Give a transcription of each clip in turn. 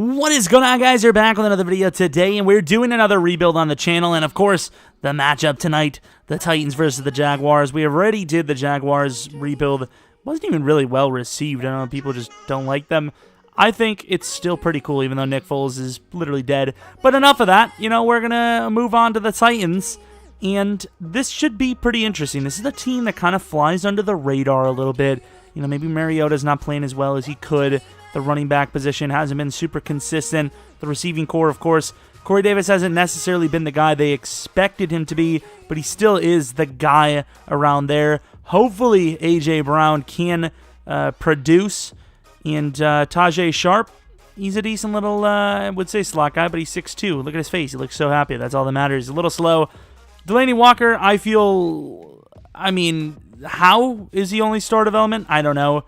What is going on, guys? We're back with another video today, and we're doing another rebuild on the channel, and of course, the matchup tonight, the Titans versus the Jaguars. We already did the Jaguars rebuild. Wasn't even really well received. I don't know, people just don't like them. I think it's still pretty cool, even though Nick Foles is literally dead. But enough of that. You know, we're going to move on to the Titans, and this should be pretty interesting. This is a team that kind of flies under the radar a little bit. You know, maybe Mariota's not playing as well as he could. The running back position hasn't been super consistent. The receiving core, of course, Corey Davis hasn't necessarily been the guy they expected him to be, but he still is the guy around there. Hopefully, A.J. Brown can produce. And Tajay Sharp, he's a decent little, I would say slot guy, but he's 6'2". Look at his face. He looks so happy. That's all that matters. He's a little slow. Delaney Walker, I feel, I mean, how is he only star development? I don't know.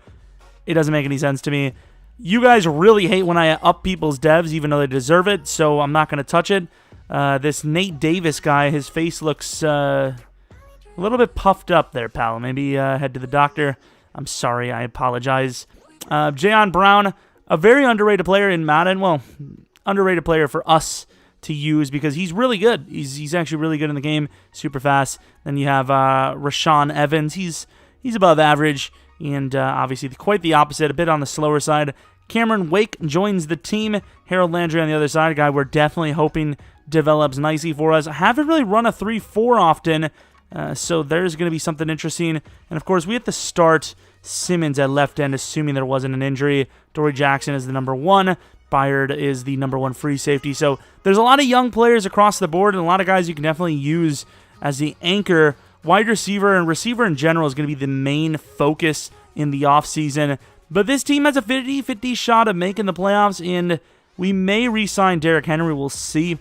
It doesn't make any sense to me. You guys really hate when I up people's devs, even though they deserve it, so I'm not going to touch it. This Nate Davis guy, his face looks a little bit puffed up there, pal. Maybe head to the doctor. I'm sorry, I apologize. Jayon Brown, a very underrated player in Madden. Well, underrated player for us to use because he's really good. He's actually really good in the game, super fast. Then you have Rashaan Evans. He's above average. And obviously quite the opposite, a bit on the slower side. Cameron Wake joins the team. Harold Landry on the other side, a guy we're definitely hoping develops nicely for us. I haven't really run a 3-4 often, so there's going to be something interesting. And of course, we have to start Simmons at left end, assuming there wasn't an injury. Dory Jackson is the number 1. Byard is the number 1 free safety. So there's a lot of young players across the board, and a lot of guys you can definitely use as the anchor. Wide receiver and receiver in general is going to be the main focus in the offseason. But this team has a 50-50 shot of making the playoffs, and we may re-sign Derrick Henry. We'll see.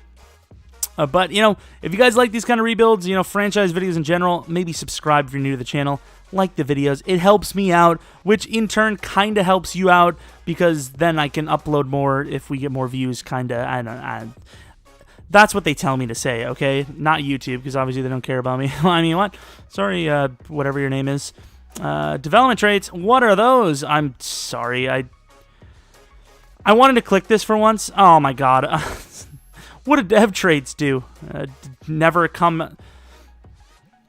But, you know, if you guys like these kind of rebuilds, you know, franchise videos in general, maybe subscribe if you're new to the channel. Like the videos. It helps me out, which in turn kind of helps you out, because then I can upload more if we get more views, kind of. I don't know. That's what they tell me to say, okay? Not YouTube, because obviously they don't care about me. I mean, what? Sorry, whatever your name is. Development traits, what are those? I'm sorry, I wanted to click this for once. Oh my god. What do dev traits do? Never come...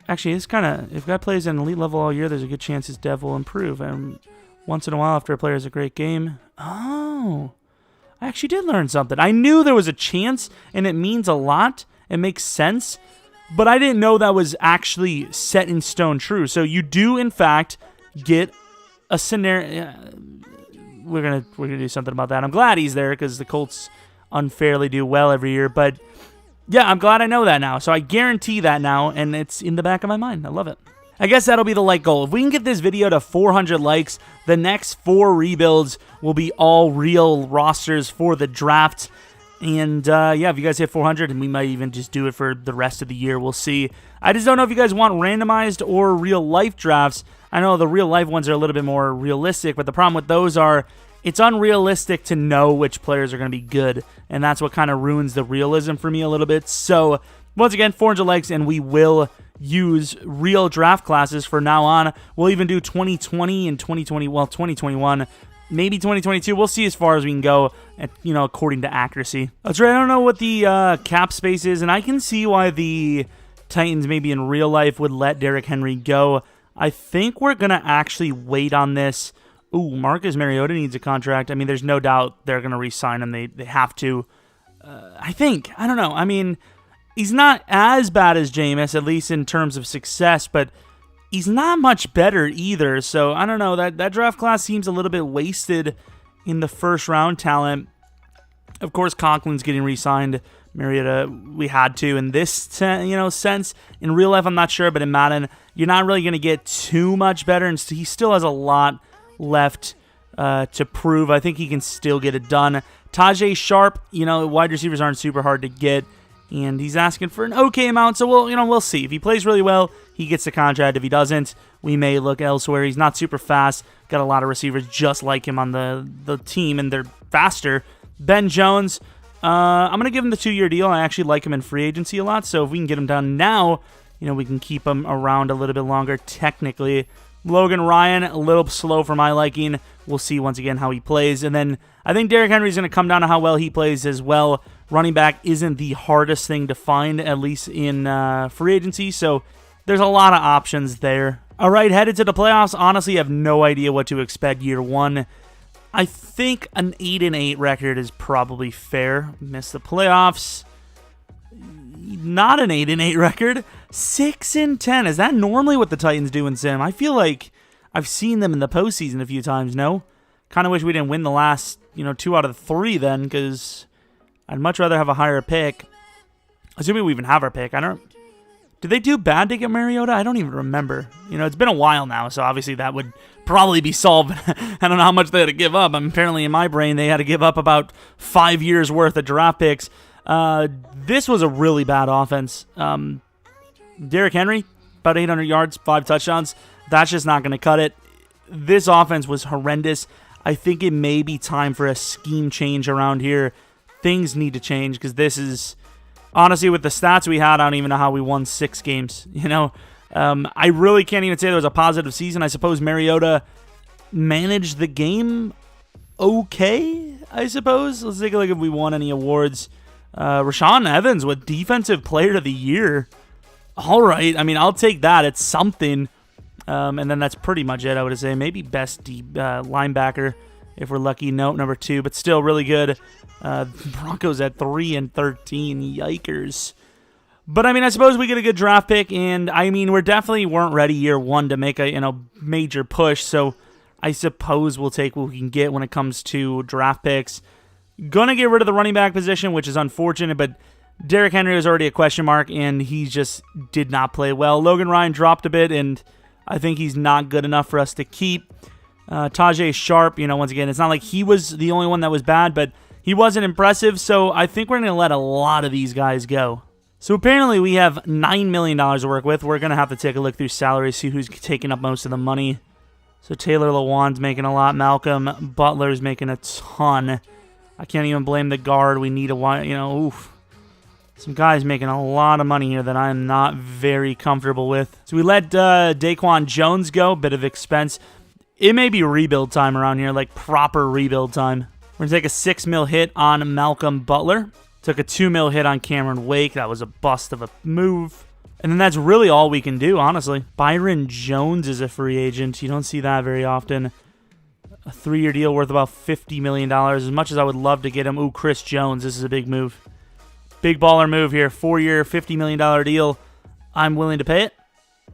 Actually, it's kind of... If a guy plays an elite level all year, there's a good chance his dev will improve. And once in a while, after a player has a great game... Oh... I actually did learn something. I knew there was a chance, and it means a lot. It makes sense, but I didn't know that was actually set in stone true. So you do, in fact, get a scenario. We're gonna do something about that. I'm glad he's there because the Colts unfairly do well every year. But yeah, I'm glad I know that now. So I guarantee that now, and it's in the back of my mind. I love it. I guess that'll be the like goal. If we can get this video to 400 likes, the next 4 rebuilds will be all real rosters for the draft. And yeah, if you guys hit 400, and we might even just do it for the rest of the year. We'll see. I just don't know if you guys want randomized or real life drafts. I know the real life ones are a little bit more realistic, but the problem with those are it's unrealistic to know which players are going to be good. And that's what kind of ruins the realism for me a little bit. So once again, 400 likes, and we will use real draft classes for now on. We'll even do 2020 and 2020, well, 2021, maybe 2022. We'll see as far as we can go, at, you know, according to accuracy. That's right. I don't know what the cap space is, and I can see why the Titans maybe in real life would let Derrick Henry go. I think we're going to actually wait on this. Ooh, Marcus Mariota needs a contract. I mean, there's no doubt they're going to re-sign him. They have to. I think. I don't know. I mean... He's not as bad as Jameis, at least in terms of success, but he's not much better either. So, I don't know. That draft class seems a little bit wasted in the first round talent. Of course, Conklin's getting re-signed. Mariota, we had to. In this sense, in real life, I'm not sure, but in Madden, you're not really going to get too much better, and he still has a lot left to prove. I think he can still get it done. Tajay Sharp, you know, wide receivers aren't super hard to get. And he's asking for an okay amount, so we'll see. If he plays really well, he gets the contract. If he doesn't, we may look elsewhere. He's not super fast. Got a lot of receivers just like him on the team, and they're faster. Ben Jones, I'm going to give him the 2-year deal. I actually like him in free agency a lot, so if we can get him done now, you know, we can keep him around a little bit longer technically. Logan Ryan, a little slow for my liking. We'll see once again how he plays. And then I think Derrick Henry is going to come down to how well he plays as well. Running back isn't the hardest thing to find, at least in free agency. So there's a lot of options there. All right, headed to the playoffs. Honestly, I have no idea what to expect year one. I think an 8-8 record is probably fair. Miss the playoffs. Not an 8-8 record. 6-10. Is that normally what the Titans do in Sim? I feel like I've seen them in the postseason a few times. No, kind of wish we didn't win the last 2 out of 3 then, because I'd much rather have a higher pick. Assuming we even have our pick. I don't. Did they do bad to get Mariota? I don't even remember. It's been a while now, so obviously that would probably be solved. I don't know how much they had to give up. Apparently in my brain they had to give up about 5 years worth of draft picks. This was a really bad offense. Derrick Henry, about 800 yards, 5 touchdowns. That's just not going to cut it. This offense was horrendous. I think it may be time for a scheme change around here. Things need to change because this is, honestly, with the stats we had, I don't even know how we won 6 games. I really can't even say there was a positive season. I suppose Mariota managed the game okay, I suppose. Let's take a look if we won any awards. Rashaan Evans with Defensive Player of the Year. All right. I'll take that. It's something. And then that's pretty much it, I would say. Maybe best linebacker if we're lucky. Nope, number 2. But still really good. Broncos at 3-13. Yikers. But, I suppose we get a good draft pick. And, we definitely weren't ready year one to make a major push. So, I suppose we'll take what we can get when it comes to draft picks. Gonna get rid of the running back position, which is unfortunate, but Derrick Henry was already a question mark, and he just did not play well. Logan Ryan dropped a bit, and I think he's not good enough for us to keep. Tajay Sharp, once again, it's not like he was the only one that was bad, but he wasn't impressive, so I think we're going to let a lot of these guys go. So apparently we have $9 million to work with. We're going to have to take a look through salaries, see who's taking up most of the money. So Taylor Lewan's making a lot. Malcolm Butler's making a ton. I can't even blame the guard. We need oof. Some guys making a lot of money here that I'm not very comfortable with. So we let Daquan Jones go. Bit of expense. It may be rebuild time around here, like proper rebuild time. We're going to take a $6 million hit on Malcolm Butler. Took a $2 million hit on Cameron Wake. That was a bust of a move. And then that's really all we can do, honestly. Byron Jones is a free agent. You don't see that very often. A 3-year deal worth about $50 million. As much as I would love to get him. Ooh, Chris Jones. This is a big move. Big baller move here. 4-year, $50 million deal. I'm willing to pay it.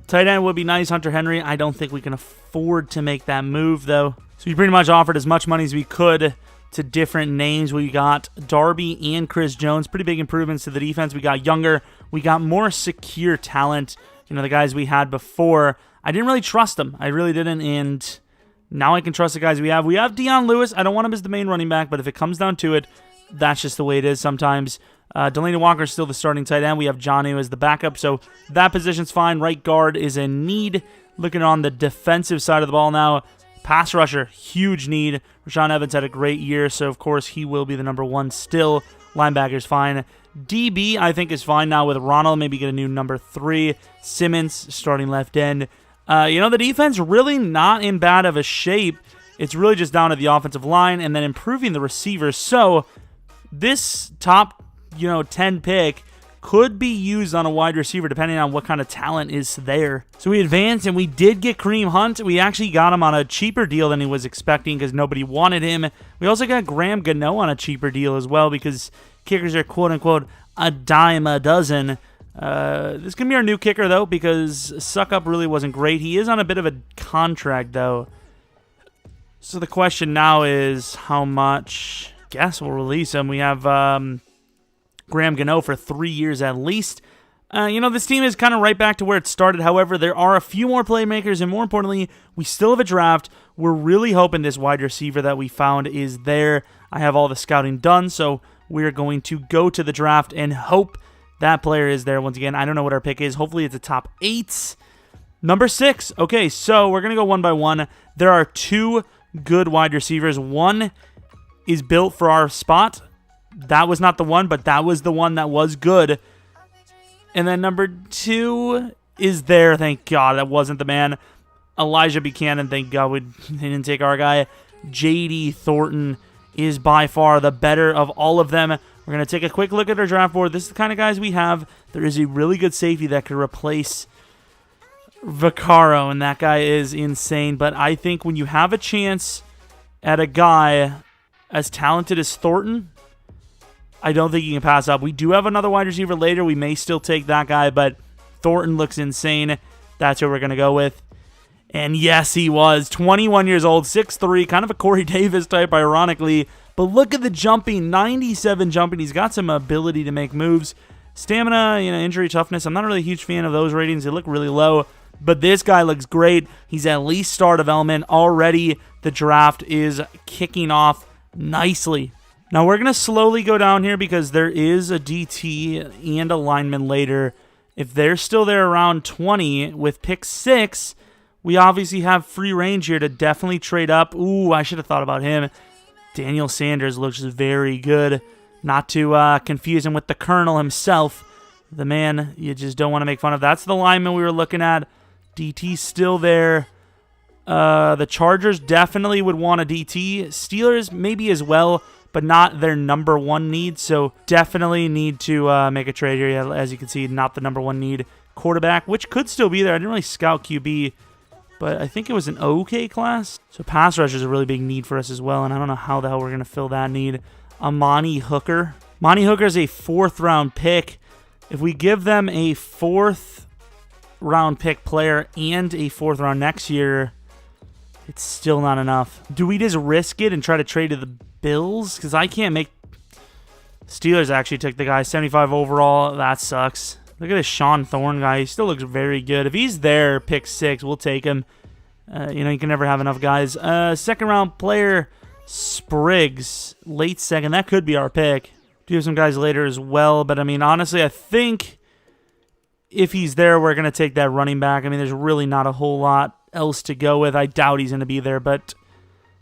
Tight end would be nice. Hunter Henry. I don't think we can afford to make that move, though. So we pretty much offered as much money as we could to different names. We got Darby and Chris Jones. Pretty big improvements to the defense. We got younger. We got more secure talent. The guys we had before. I didn't really trust them. I really didn't, and now I can trust the guys we have. We have Deion Lewis. I don't want him as the main running back, but if it comes down to it, that's just the way it is sometimes. Delaney Walker is still the starting tight end. We have Jonnu as the backup, so that position's fine. Right guard is a need. Looking on the defensive side of the ball now, pass rusher, huge need. Rashaan Evans had a great year, so of course he will be the number 1 still. Linebacker's fine. DB, I think, is fine now with Ronald. Maybe get a new number 3. Simmons, starting left end. The defense really not in bad of a shape. It's really just down to the offensive line and then improving the receivers. So this top 10 pick could be used on a wide receiver depending on what kind of talent is there. So we advanced and we did get Kareem Hunt. We actually got him on a cheaper deal than he was expecting because nobody wanted him. We also got Graham Gano on a cheaper deal as well because kickers are quote-unquote a dime a dozen. This can be our new kicker though because Suckup really wasn't great. He is on a bit of a contract though. So the question now is how much. Guess we'll release him. We have Graham Gano for 3 years at least. This team is kind of right back to where it started. However, there are a few more playmakers, and more importantly, we still have a draft. We're really hoping this wide receiver that we found is there. I have all the scouting done, so we're going to go to the draft and hope that player is there. Once again, I don't know what our pick is. Hopefully, it's a top 8. Number 6. Okay, so we're going to go one by one. There are 2 good wide receivers. One is built for our spot. That was not the one, but that was the one that was good. And then number 2 is there. Thank God that wasn't the man. Elijah Buchanan, thank God they didn't take our guy. J.D. Thornton is by far the better of all of them. We're going to take a quick look at our draft board. This is the kind of guys we have. There is a really good safety that could replace Vaccaro, and that guy is insane. But I think when you have a chance at a guy as talented as Thornton, I don't think you can pass up. We do have another wide receiver later. We may still take that guy, but Thornton looks insane. That's what we're going to go with. And yes, he was. 21 years old, 6'3", kind of a Corey Davis type, ironically. But look at the jumping, 97 jumping. He's got some ability to make moves. Stamina, injury toughness. I'm not really a huge fan of those ratings. They look really low. But this guy looks great. He's at least star development. Already, the draft is kicking off nicely. Now, we're going to slowly go down here because there is a DT and a lineman later. If they're still there around 20 with pick 6, we obviously have free range here to definitely trade up. Ooh, I should have thought about him. Daniel Sanders looks very good. Not to confuse him with the Colonel himself. The man you just don't want to make fun of. That's the lineman we were looking at. DT's still there. The Chargers definitely would want a DT. Steelers maybe as well, but not their number one need. So definitely need to make a trade here. As you can see, not the number one need. Quarterback, which could still be there. I didn't really scout QB, but I think it was an okay class. So pass rush is a really big need for us as well, and I don't know how the hell we're going to fill that need. Amani Hooker. Amani Hooker is a 4th-round pick. If we give them a 4th-round pick player and a 4th round next year, it's still not enough. Do we just risk it and try to trade to the Bills? Because I can't make... Steelers actually took the guy, 75 overall. That sucks. Look at this Sean Thorne guy. He still looks very good. If he's there, pick 6, we'll take him. You can never have enough guys. 2nd-round player, Spriggs. Late 2nd. That could be our pick. Do have some guys later as well. But, honestly, I think if he's there, we're going to take that running back. There's really not a whole lot else to go with. I doubt he's going to be there, but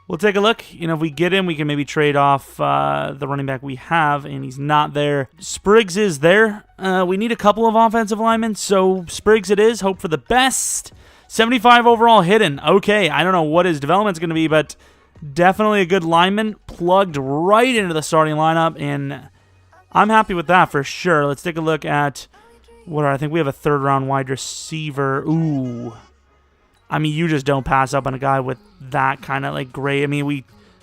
we'll take a look. If we get him, we can maybe trade off the running back we have, and he's not there. Spriggs is there. We need a couple of offensive linemen, so Spriggs it is. Hope for the best. 75 overall hidden. Okay, I don't know what his development's going to be, but definitely a good lineman. Plugged right into the starting lineup, and I'm happy with that for sure. Let's take a look at I think we have a 3rd-round wide receiver. Ooh. You just don't pass up on a guy with that kind of great.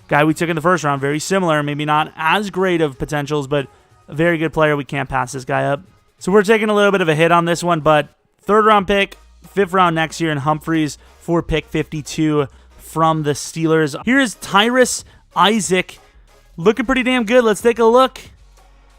Guy we took in the 1st round, very similar, maybe not as great of potentials, but a very good player. We can't pass this guy up. So we're taking a little bit of a hit on this one, but 3rd-round pick, 5th round next year, and Humphreys for pick 52 from the Steelers. Here's Tyrus Isaac, looking pretty damn good. Let's take a look.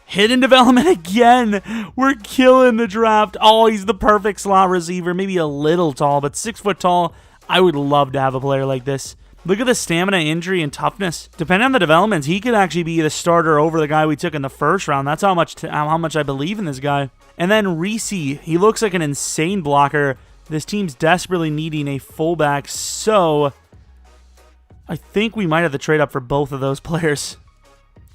Hidden development again. We're killing the draft. Oh, he's the perfect slot receiver. Maybe a little tall, but 6 foot tall. I would love to have a player like this. Look at the stamina, injury, and toughness. Depending on the developments, he could actually be the starter over the guy we took in the 1st round. That's how much I believe in this guy. And then Reese, he looks like an insane blocker. This team's desperately needing a fullback, so I think we might have to trade up for both of those players.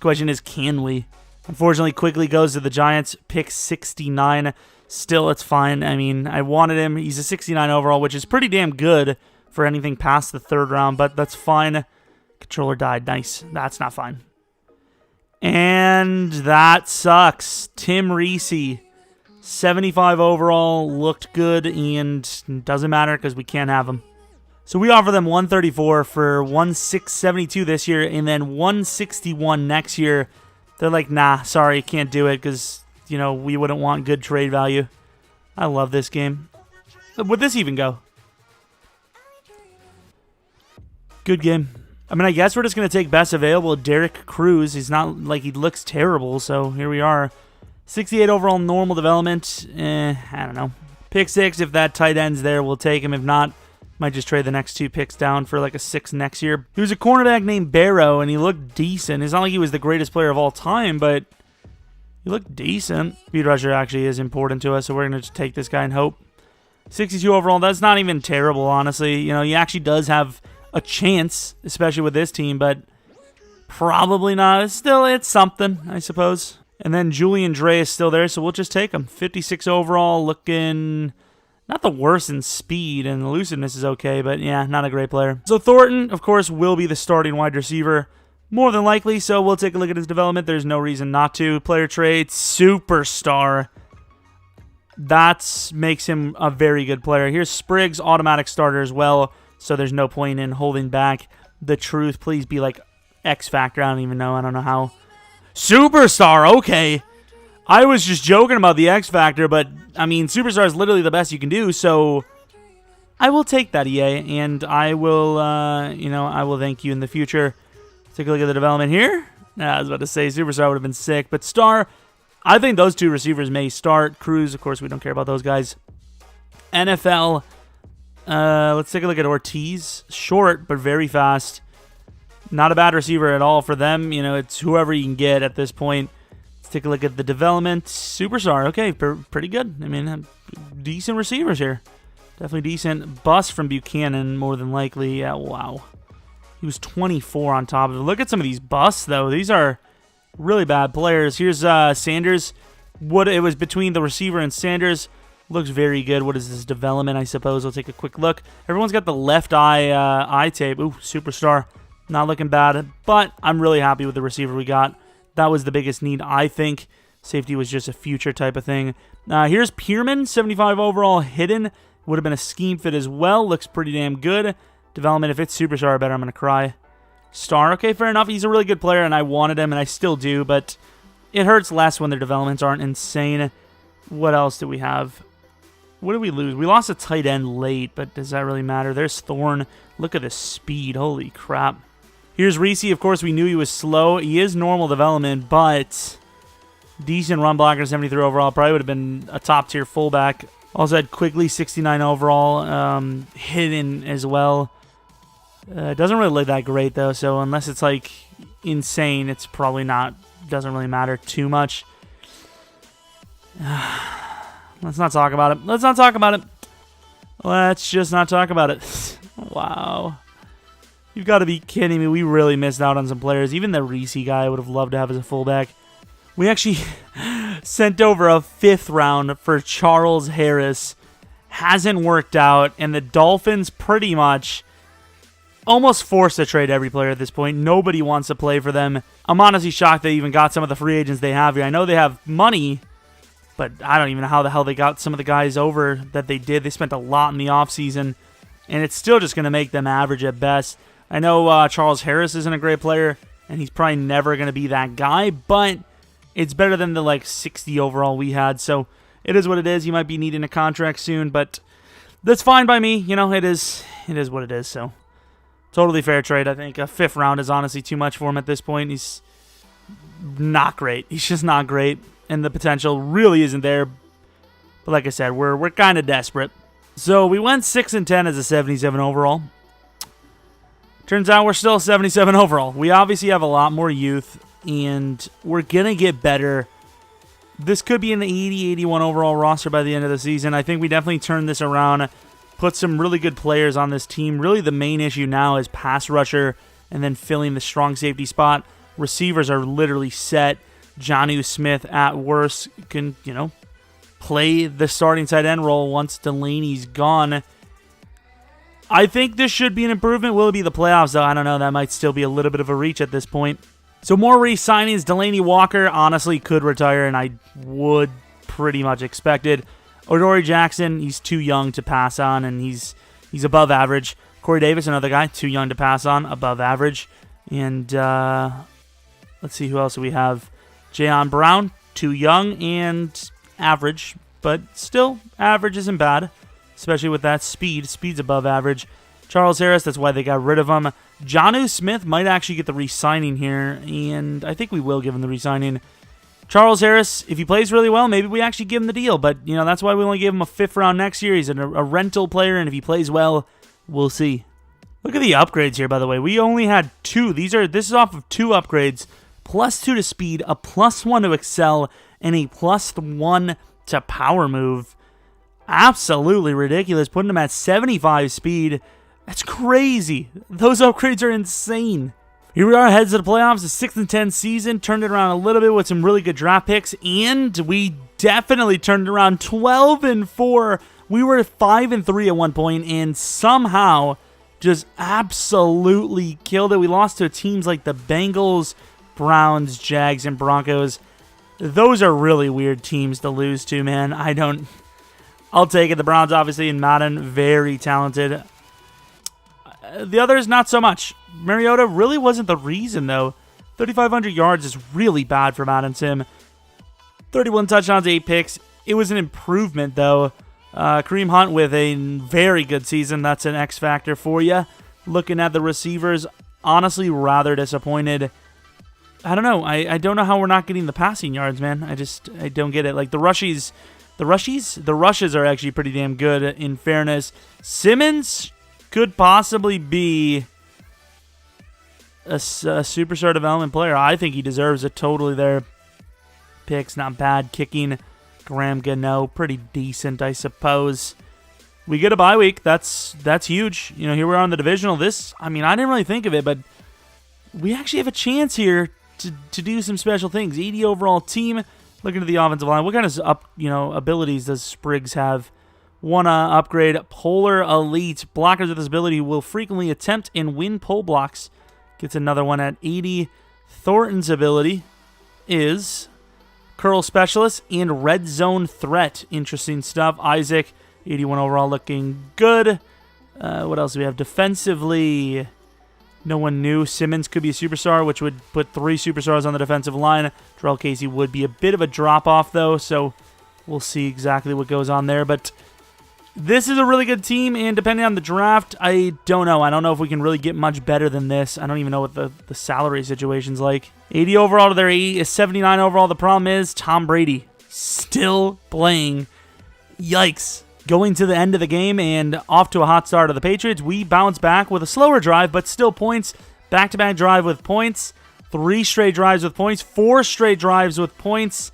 Question is, can we? Unfortunately, quickly goes to the Giants, pick 69. Still, it's fine. I wanted him. He's a 69 overall, which is pretty damn good for anything past the 3rd round, but that's fine. Controller died. Nice. That's not fine. And that sucks. Tim Reese, 75 overall, looked good, and doesn't matter because we can't have him. So we offer them 134 for 1672 this year, and then 161 next year. They're like, nah, sorry, can't do it because, we wouldn't want good trade value. I love this game. Would this even go? Good game. I guess we're just going to take best available. Derek Cruz. He's not like he looks terrible, so here we are. 68 overall normal development. I don't know. Pick 6, if that tight end's there, we'll take him. If not, might just trade the next 2 picks down for like a 6 next year. He was a cornerback named Barrow, and he looked decent. It's not like he was the greatest player of all time, but he looked decent. Speed rusher actually is important to us, so we're going to just take this guy and hope. 62 overall, that's not even terrible, honestly. He actually does have a chance, especially with this team, but probably not. It's something, I suppose. And then Julian Dre is still there, so we'll just take him. 56 overall, looking Not the worst in speed, and elusiveness is okay, but yeah, not a great player. So Thornton, of course, will be the starting wide receiver, more than likely, so we'll take a look at his development. There's no reason not to. Player traits, superstar. That makes him a very good player. Here's Spriggs, automatic starter as well, so there's no point in holding back the truth. Please be like X Factor. I don't even know. I don't know how. Superstar, okay. I was just joking about the X Factor, but, I mean, Superstar is literally the best you can do, so I will take that, EA, and I will, I will thank you in the future. Take a look at the development here. I was about to say Superstar would have been sick, but Star, I think those two receivers may start. Cruz, of course, we don't care about those guys. NFL, let's take a look at Ortiz. Short, but very fast. Not a bad receiver at all for them. It's whoever you can get at this point. Let's take a look at the development. Superstar, okay, pretty good. I mean, decent receivers here. Definitely decent. Bust from Buchanan, more than likely. Yeah, wow. He was 24 on top of it. Look at some of these busts, though. These are really bad players. Here's Sanders. It was between the receiver and Sanders. Looks very good. What is this development, I suppose? We'll take a quick look. Everyone's got the left eye tape. Ooh, superstar. Not looking bad, but I'm really happy with the receiver we got. That was the biggest need, I think. Safety was just a future type of thing. Here's Pierman, 75 overall, hidden. Would have been a scheme fit as well. Looks pretty damn good. Development, if it's superstar, I bet I'm going to cry. Star, okay, fair enough. He's a really good player, and I wanted him, and I still do, but it hurts less when their developments aren't insane. What else do we have? What did we lose? We lost a tight end late, but does that really matter? There's Thorne. Look at the speed. Holy crap. Here's Reese. Of course, we knew he was slow. He is normal development, but decent run blocker, 73 overall. Probably would have been a top-tier fullback. Also had Quigley, 69 overall. Hidden as well. It doesn't really look that great, though, so unless it's, like, insane, it's probably not. Doesn't really matter too much. Let's not talk about it. Let's not talk about it. Let's just not talk about it. Wow. You've got to be kidding me. We really missed out on some players. Even the Reese guy I would have loved to have as a fullback. We actually sent over a 5th round for Charles Harris. Hasn't worked out. And the Dolphins pretty much almost forced to trade every player at this point. Nobody wants to play for them. I'm honestly shocked they even got some of the free agents they have here. I know they have money, but I don't even know how the hell they got some of the guys over that they did. They spent a lot in the offseason, and it's still just going to make them average at best. I know Charles Harris isn't a great player, and he's probably never going to be that guy, but it's better than the 60 overall we had, so it is what it is. He might be needing a contract soon, but that's fine by me. It is what it is, so totally fair trade. I think a 5th round is honestly too much for him at this point. He's not great. He's just not great, and the potential really isn't there. But like I said, we're kind of desperate. So we went 6-10 as a 77 overall. Turns out we're still 77 overall. We obviously have a lot more youth, and we're going to get better. This could be an 80, 81 overall roster by the end of the season. I think we definitely turned this around, put some really good players on this team. Really the main issue now is pass rusher and then filling the strong safety spot. Receivers are literally set. Jonnu Smith at worst can, play the starting tight end role once Delaney's gone. I think this should be an improvement. Will it be the playoffs, though? I don't know. That might still be a little bit of a reach at this point. So more re-signings. Delaney Walker honestly could retire, and I would pretty much expect it. Odori Jackson, he's too young to pass on, and he's above average. Corey Davis, another guy, too young to pass on, above average. And let's see who else we have. Jayon Brown, too young and average, but still average isn't bad. Especially with that speed. Speed's above average. Charles Harris, that's why they got rid of him. Jonnu Smith might actually get the re-signing here, and I think we will give him the re-signing. Charles Harris, if he plays really well, maybe we actually give him the deal, but that's why we only gave him a 5th round next year. He's a rental player, and if he plays well, we'll see. Look at the upgrades here, by the way. We only had 2. This is off of 2 upgrades. +2 to speed, a +1 to excel, and a +1 to power move. Absolutely ridiculous. Putting him at 75 speed. That's crazy. Those upgrades are insane. Here we are, heads to the playoffs. The 6-10 season. Turned it around a little bit with some really good draft picks. And we definitely turned it around 12-4 We were 5-3 at one point and somehow just absolutely killed it. We lost to teams like the Bengals, Browns, Jags, and Broncos. Those are really weird teams to lose to, man. I'll take it. The Browns, obviously, in Madden, very talented. The others, not so much. Mariota really wasn't the reason, though. 3,500 yards is really bad for Madden Sim. 31 touchdowns, 8 picks. It was an improvement, though. Kareem Hunt with a very good season. That's an X factor for you. Looking at the receivers, honestly, rather disappointed. I don't know. I don't know how we're not getting the passing yards, man. I don't get it. Like, the rushes are actually pretty damn good, in fairness. Simmons could possibly be a superstar development player. I think he deserves it totally there. Picks, not bad. Kicking, Graham Gano, pretty decent, I suppose. We get a bye week. That's huge. You know, here we are on the divisional. I didn't really think of it, but we actually have a chance here to do some special things. 80 overall team. Looking at the offensive line. What kind of abilities does Spriggs have? Want to upgrade Polar Elite. Blockers with this ability will frequently attempt and win pole blocks. Gets another one at 80. Thornton's ability is Curl Specialist and Red Zone Threat. Interesting stuff. Isaac, 81 overall, looking good. What else do we have? Defensively, no one knew. Simmons could be a superstar, which would put 3 superstars on the defensive line. Terrell Casey would be a bit of a drop-off, though, so we'll see exactly what goes on there. But this is a really good team, and depending on the draft, I don't know. I don't know if we can really get much better than this. I don't even know what the salary situation's like. 80 overall to their 79 overall. The problem is Tom Brady still playing. Yikes. Going to the end of the game and off to a hot start of the Patriots. We bounce back with a slower drive, but still points. Back-to-back drive with points. 3 straight drives with points. 4 straight drives with points.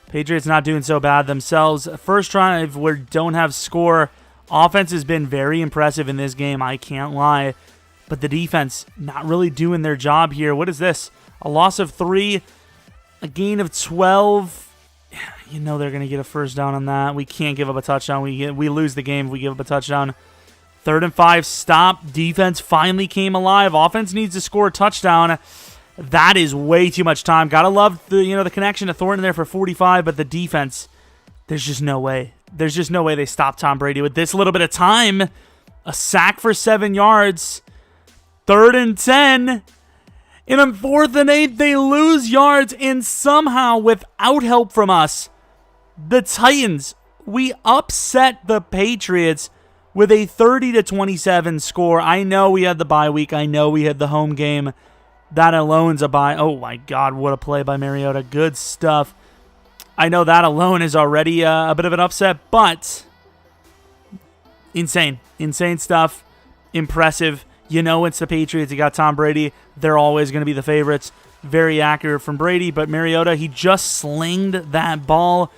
Patriots not doing so bad themselves. First drive where don't have score. Offense has been very impressive in this game, I can't lie. But the defense not really doing their job here. What is this? A loss of 3, a gain of 12. You know they're going to get a first down on that. We can't give up a touchdown. We lose the game if we give up a touchdown. 3rd and 5, stop. Defense finally came alive. Offense needs to score a touchdown. That is way too much time. Gotta love the connection to Thornton there for 45, but the defense, there's just no way. There's just no way they stop Tom Brady with this little bit of time. A sack for 7 yards. 3rd and 10. And on 4th and 8, they lose yards, and somehow, without help from us, the Titans, we upset the Patriots with a 30-27 score. I know we had the bye week. I know we had the home game. That alone's a bye. Oh, my God, what a play by Mariota. Good stuff. I know that alone is already a bit of an upset, but insane. Insane stuff. Impressive. You know it's the Patriots. You got Tom Brady. They're always going to be the favorites. Very accurate from Brady, but Mariota, he just slinged that ball.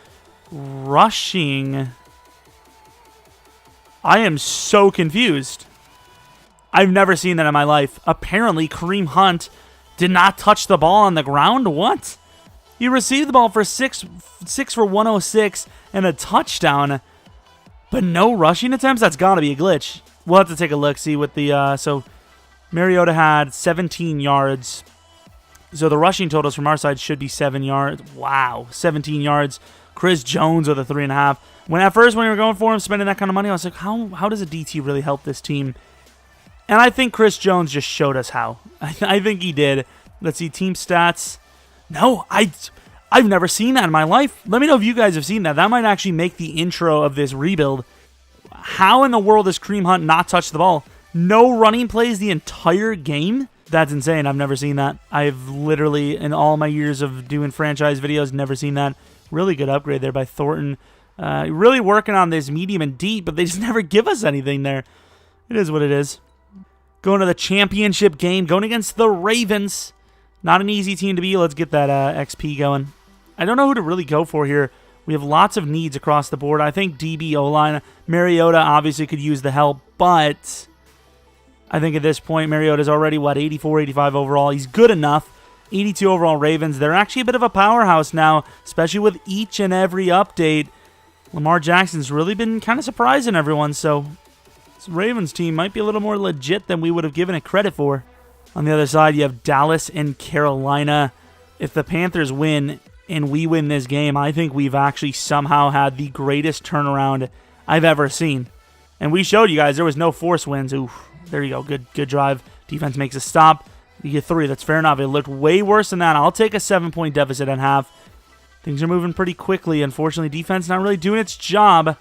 Rushing. I am so confused. I've never seen that in my life. Apparently, Kareem Hunt did not touch the ball on the ground. What? He received the ball for 6 for 106 and a touchdown, but no rushing attempts? That's got to be a glitch. We'll have to take a look, see what the... So, Mariota had 17 yards. So, the rushing totals from our side should be 7 yards. Wow, 17 yards. Chris Jones with a 3.5. When we were going for him, spending that kind of money, I was like, how does a DT really help this team? And I think Chris Jones just showed us how. I think he did. Let's see, team stats. No, I've never seen that in my life. Let me know if you guys have seen that. That might actually make the intro of this rebuild. How in the world does Kareem Hunt not touch the ball? No running plays the entire game? That's insane. I've never seen that. I've literally, in all my years of doing franchise videos, never seen that. Really good upgrade there by Thornton. Really working on this medium and deep, but they just never give us anything there. It is what it is. Going to the championship game, going against the Ravens. Not an easy team to be. Let's get that XP going. I don't know who to really go for here. We have lots of needs across the board. I think DB, O-line. Mariota obviously could use the help, but I think at this point, Mariota's already, 84, 85 overall. He's good enough. 82 overall Ravens. They're actually a bit of a powerhouse now, especially with each and every update. Lamar Jackson's really been kind of surprising everyone, so this Ravens team might be a little more legit than we would have given it credit for. On the other side, you have Dallas and Carolina. If the Panthers win and we win this game, I think we've actually somehow had the greatest turnaround I've ever seen. And we showed you guys there was no force wins. Oof, there you go. Good drive. Defense makes a stop. You get 3. That's fair enough. It looked way worse than that. I'll take a 7-point deficit at half. Things are moving pretty quickly. Unfortunately, defense not really doing its job.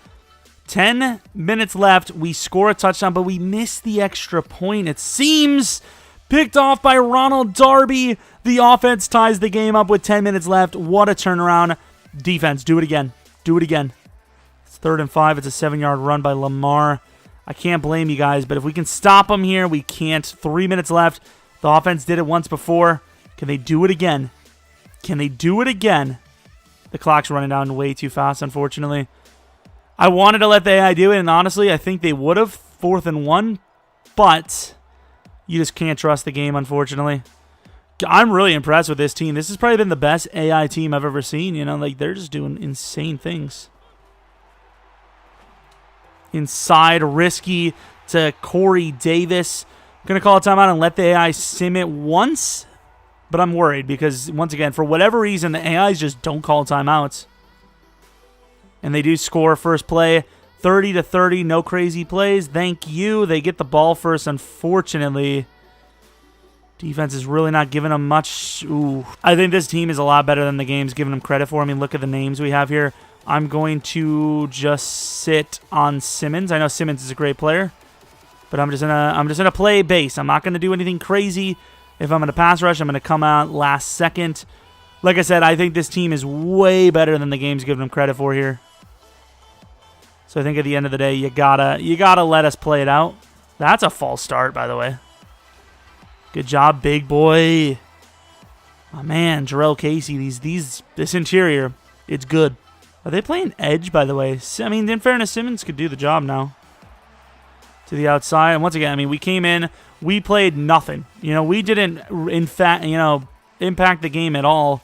10 minutes left. We score a touchdown, but we miss the extra point. It seems picked off by Ronald Darby. The offense ties the game up with 10 minutes left. What a turnaround. Defense, do it again. Do it again. It's 3rd and 5. It's a 7-yard run by Lamar. I can't blame you guys, but if we can stop them here, we can't. 3 minutes left. The offense did it once before. Can they do it again? Can they do it again? The clock's running down way too fast, unfortunately. I wanted to let the AI do it, and honestly, I think they would have. 4th and 1, but you just can't trust the game, unfortunately. I'm really impressed with this team. This has probably been the best AI team I've ever seen. You know, like, they're just doing insane things. Inside, risky to Corey Davis. Going to call a timeout and let the AI sim it once. But I'm worried because, once again, for whatever reason, the AIs just don't call timeouts. And they do score first play. 30-30, no crazy plays. Thank you. They get the ball first, unfortunately. Defense is really not giving them much. Ooh. I think this team is a lot better than the game's giving them credit for. I mean, look at the names we have here. I'm going to just sit on Simmons. I know Simmons is a great player, but I'm just gonna play base. I'm not gonna do anything crazy. If I'm gonna pass rush, I'm gonna come out last second. Like I said, I think this team is way better than the game's giving them credit for here. So I think at the end of the day, you gotta let us play it out. That's a false start, by the way. Good job, big boy. Oh man, Jarrell Casey. This interior, it's good. Are they playing edge, by the way? I mean, in fairness, Simmons could do the job now. To the outside, and once again, I mean, we came in, we played nothing. You know, we didn't, in fact, you know, impact the game at all.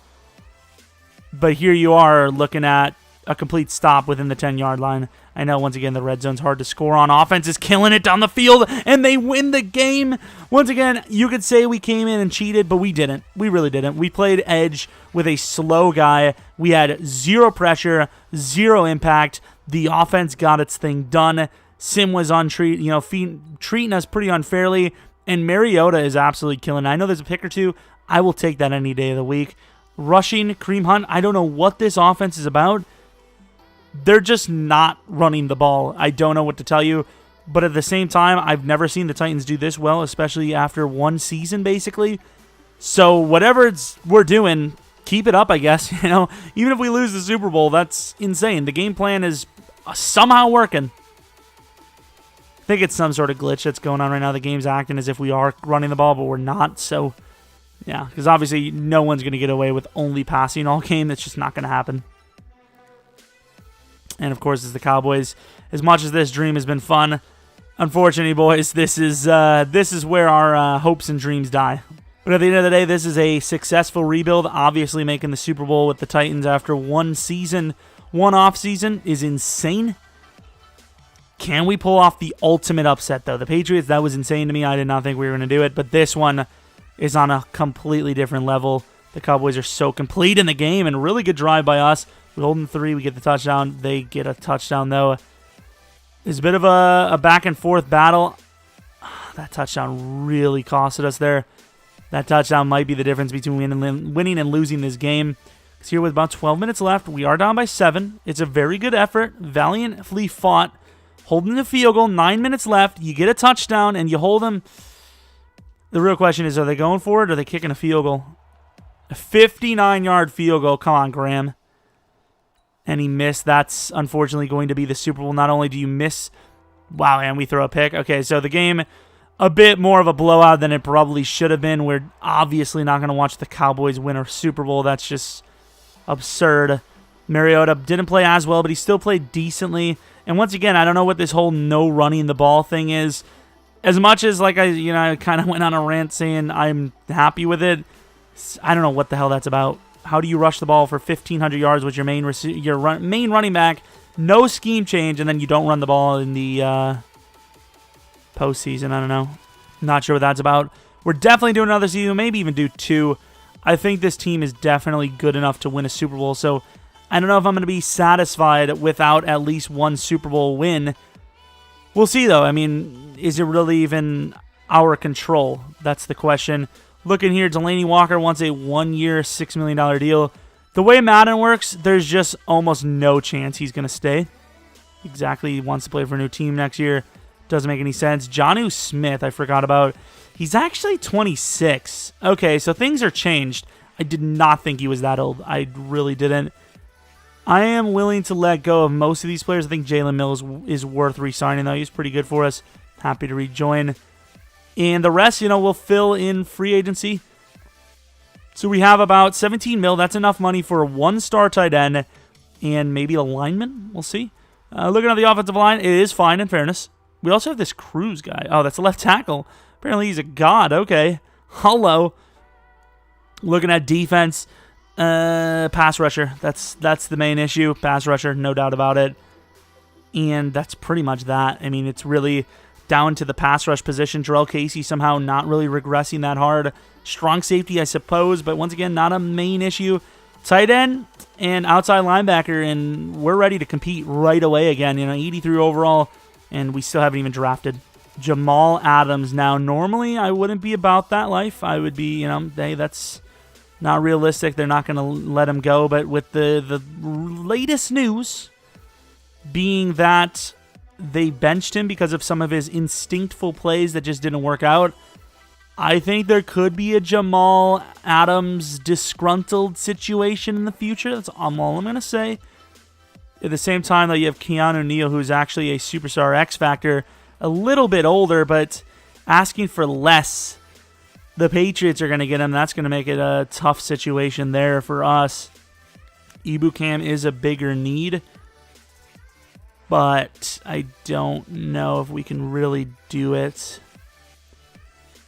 But here you are looking at a complete stop within the 10-yard line. I know, once again, the red zone's hard to score on. Offense is killing it down the field, and they win the game. Once again, you could say we came in and cheated, but we didn't. We really didn't. We played edge with a slow guy. We had 0 pressure, 0 impact. The offense got its thing done. Sim was on treating us pretty unfairly, and Mariota is absolutely killing it. I know there's a pick or two. I will take that any day of the week. Rushing, Kareem Hunt, I don't know what this offense is about. They're just not running the ball. I don't know what to tell you. But at the same time, I've never seen the Titans do this well, especially after one season, basically. So whatever we're doing, keep it up, I guess. You know, even if we lose the Super Bowl, that's insane. The game plan is somehow working. I think it's some sort of glitch that's going on right now. The game's acting as if we are running the ball, but we're not. So, yeah, because obviously no one's going to get away with only passing all game. That's just not going to happen. And, of course, it's the Cowboys. As much as this dream has been fun, unfortunately, boys, this is where our hopes and dreams die. But at the end of the day, this is a successful rebuild. Obviously, making the Super Bowl with the Titans after one season, one off-season is insane. Can we pull off the ultimate upset, though? The Patriots, that was insane to me. I did not think we were going to do it. But this one is on a completely different level. The Cowboys are so complete in the game, and really good drive by us. We hold them 3. We get the touchdown. They get a touchdown, though. It's a bit of a back-and-forth battle. That touchdown really costed us there. That touchdown might be the difference between winning and losing this game. Because here with about 12 minutes left, we are down by 7. It's a very good effort. Valiantly fought. Holding the field goal. 9 minutes left. You get a touchdown, and you hold them. The real question is, are they going for it, or are they kicking a field goal? A 59-yard field goal. Come on, Graham. And he missed. That's unfortunately going to be the Super Bowl. Not only do you miss, wow, and we throw a pick. Okay, so the game, a bit more of a blowout than it probably should have been. We're obviously not going to watch the Cowboys win a Super Bowl. That's just absurd. Mariota didn't play as well, but he still played decently. And once again, I don't know what this whole no running the ball thing is. As much as like I kind of went on a rant saying I'm happy with it, I don't know what the hell that's about. How do you rush the ball for 1,500 yards with your main running back no scheme change, and then you don't run the ball in the postseason. I don't know. Not sure what that's about. We're definitely doing another season, maybe even do 2. I think this team is definitely good enough to win a Super Bowl, so I don't know if I'm going to be satisfied without at least one Super Bowl win. We'll see, though. I mean, is it really even our control? That's the question. Looking here, Delaney Walker wants a 1-year, $6 million deal. The way Madden works, there's just almost no chance he's going to stay. Exactly, he wants to play for a new team next year. Doesn't make any sense. Jonnu Smith, I forgot about. He's actually 26. Okay, so things are changed. I did not think he was that old. I really didn't. I am willing to let go of most of these players. I think Jalen Mills is worth re-signing, though. He's pretty good for us. Happy to rejoin. And the rest, we'll fill in free agency. So we have about 17 mil. That's enough money for a 1-star tight end and maybe a lineman. We'll see. Looking at the offensive line, it is fine, in fairness. We also have this Cruz guy. Oh, that's a left tackle. Apparently he's a god. Okay. Hello. Looking at defense, pass rusher. That's the main issue. Pass rusher, no doubt about it. And that's pretty much that. I mean, it's really down to the pass rush position. Jarrell Casey somehow not really regressing that hard. Strong safety, I suppose, but once again, not a main issue. Tight end and outside linebacker, and we're ready to compete right away again. 83 overall, and we still haven't even drafted. Jamal Adams. Now, normally I wouldn't be about that life. I would be, hey, that's not realistic. They're not going to let him go. But with the latest news being that they benched him because of some of his instinctful plays that just didn't work out, I think there could be a Jamal Adams disgruntled situation in the future. That's all I'm going to say. At the same time, though, you have Keanu Neal, who's actually a superstar X Factor, a little bit older, but asking for less. The Patriots are going to get him. That's going to make it a tough situation there for us. Ibukam is a bigger need, but I don't know if we can really do it.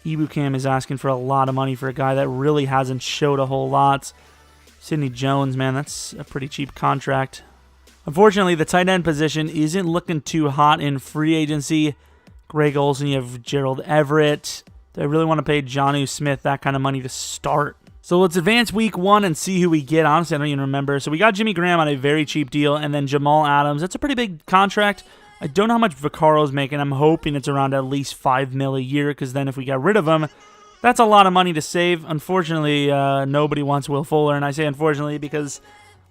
Ibukam is asking for a lot of money for a guy that really hasn't showed a whole lot. Sidney Jones, man, that's a pretty cheap contract. Unfortunately, the tight end position isn't looking too hot in free agency. Greg Olsen, you have Gerald Everett. Do I really want to pay Jonnu Smith that kind of money to start? So let's advance week 1 and see who we get. Honestly, I don't even remember. So we got Jimmy Graham on a very cheap deal, and then Jamal Adams. That's a pretty big contract. I don't know how much Vaccaro's making. I'm hoping it's around at least $5 million a year, because then if we got rid of him, that's a lot of money to save. Unfortunately, nobody wants Will Fuller, and I say unfortunately because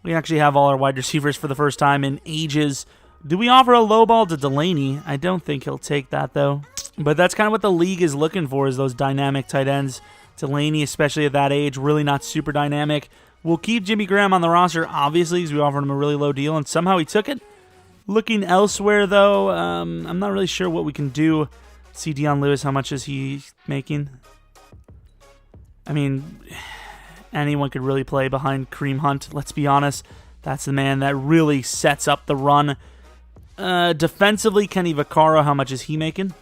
we actually have all our wide receivers for the first time in ages. Do we offer a low ball to Delaney? I don't think he'll take that, though. But that's kind of what the league is looking for, is those dynamic tight ends. Delaney, especially at that age, really not super dynamic. We'll keep Jimmy Graham on the roster, obviously, because we offered him a really low deal, and somehow he took it. Looking elsewhere, though, I'm not really sure what we can do. See Dion Lewis, how much is he making? I mean, anyone could really play behind Kareem Hunt, let's be honest. That's the man that really sets up the run. Defensively, Kenny Vaccaro, how much is he making?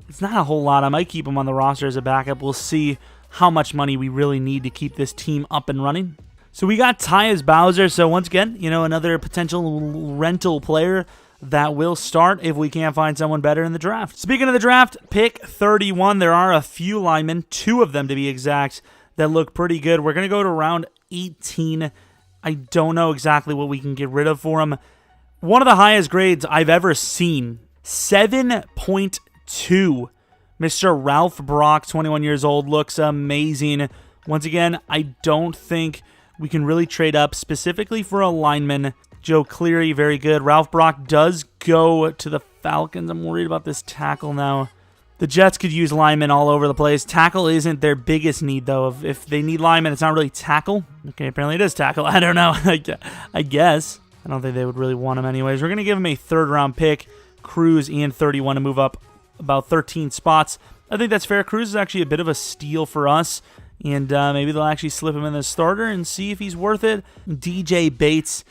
It's not a whole lot. I might keep him on the roster as a backup. We'll see how much money we really need to keep this team up and running. So we got Tyus Bowser. So once again, another potential rental player that will start if we can't find someone better in the draft. Speaking of the draft, pick 31. There are a few linemen, 2 of them to be exact, that look pretty good. We're going to go to round 18. I don't know exactly what we can get rid of for him. One of the highest grades I've ever seen, 7.2. Mr. Ralph Brock, 21 years old, looks amazing. Once again, I don't think we can really trade up specifically for a lineman. Joe Cleary, very good. Ralph Brock does go to the Falcons. I'm worried about this tackle now. The Jets could use linemen all over the place. Tackle isn't their biggest need, though. If they need linemen, it's not really tackle. Okay, apparently it is tackle. I don't know. I guess. I don't think they would really want him anyways. We're going to give him a 3rd-round pick. Cruz and 31 to move up about 13 spots. I think that's fair. Cruz is actually a bit of a steal for us. And maybe they'll actually slip him in the starter and see if he's worth it. DJ Bates,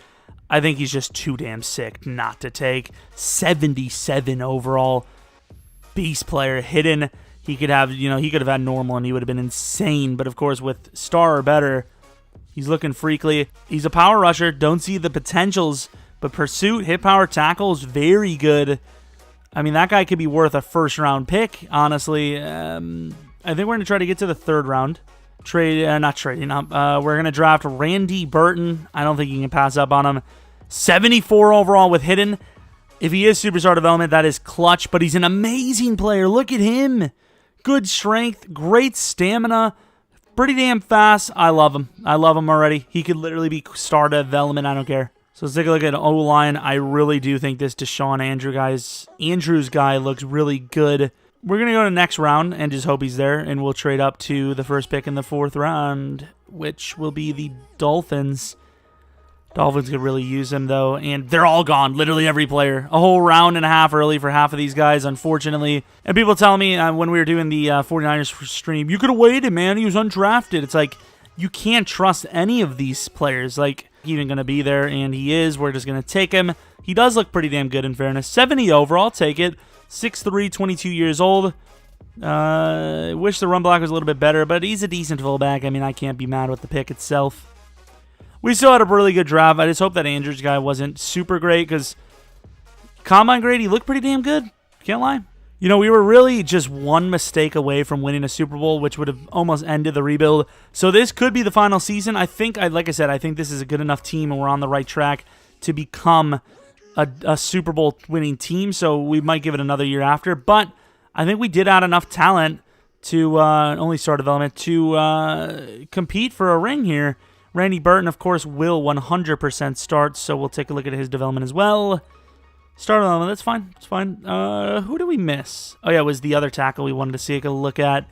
I think he's just too damn sick not to take. 77 overall. Beast player, hidden. He could have, he could have had normal and he would have been insane. But of course, with star or better, He's looking freakly. He's a power rusher. Don't see the potentials, but pursuit, hit power, tackle is very good. I mean, that guy could be worth a first-round pick, honestly. I think we're going to try to get to the 3rd round. Not trading up. We're going to draft Randy Burton. I don't think you can pass up on him. 74 overall with hidden. If he is superstar development, that is clutch, but he's an amazing player. Look at him. Good strength, great stamina, pretty damn fast. I love him. I love him already. He could literally be star development. I don't care. So let's take a look at O-line. I really do think this Deshaun Andrews guy looks really good. We're going to go to the next round and just hope he's there, and we'll trade up to the first pick in the 4th round, which will be the Dolphins. Dolphins could really use him, though, and they're all gone. Literally every player. A whole round and a half early for half of these guys, unfortunately. And people tell me when we were doing the 49ers stream, you could have waited, man. He was undrafted. It's like, you can't trust any of these players. Like, he's even going to be there, and he is. We're just going to take him. He does look pretty damn good, in fairness. 70 overall, I'll take it. 6'3", 22 years old. Wish the run block was a little bit better, but he's a decent fullback. I mean, I can't be mad with the pick itself. We still had a really good draft. I just hope that Andrews guy wasn't super great, because combine grade, he looked pretty damn good. Can't lie. You know, we were really just one mistake away from winning a Super Bowl, which would have almost ended the rebuild. So this could be the final season. I think, like I said, I think this is a good enough team, and we're on the right track to become a Super Bowl winning team. So we might give it another year after. But I think we did add enough talent to only start development to compete for a ring here. Randy Burton, of course, will 100% start, so we'll take a look at his development as well. Start development, that's fine. It's fine. Who do we miss? Oh, yeah, it was the other tackle we wanted to take a look at.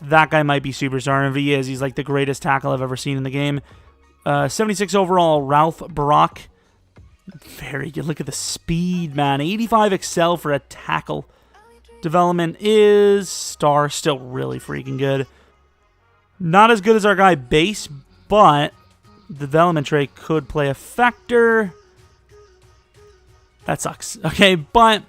That guy might be superstar, and if he is, he's like the greatest tackle I've ever seen in the game. 76 overall, Ralph Brock. Very good. Look at the speed, man. 85 excel for a tackle. Development is star, still really freaking good. Not as good as our guy Base, but development trait could play a factor. That sucks. Okay, but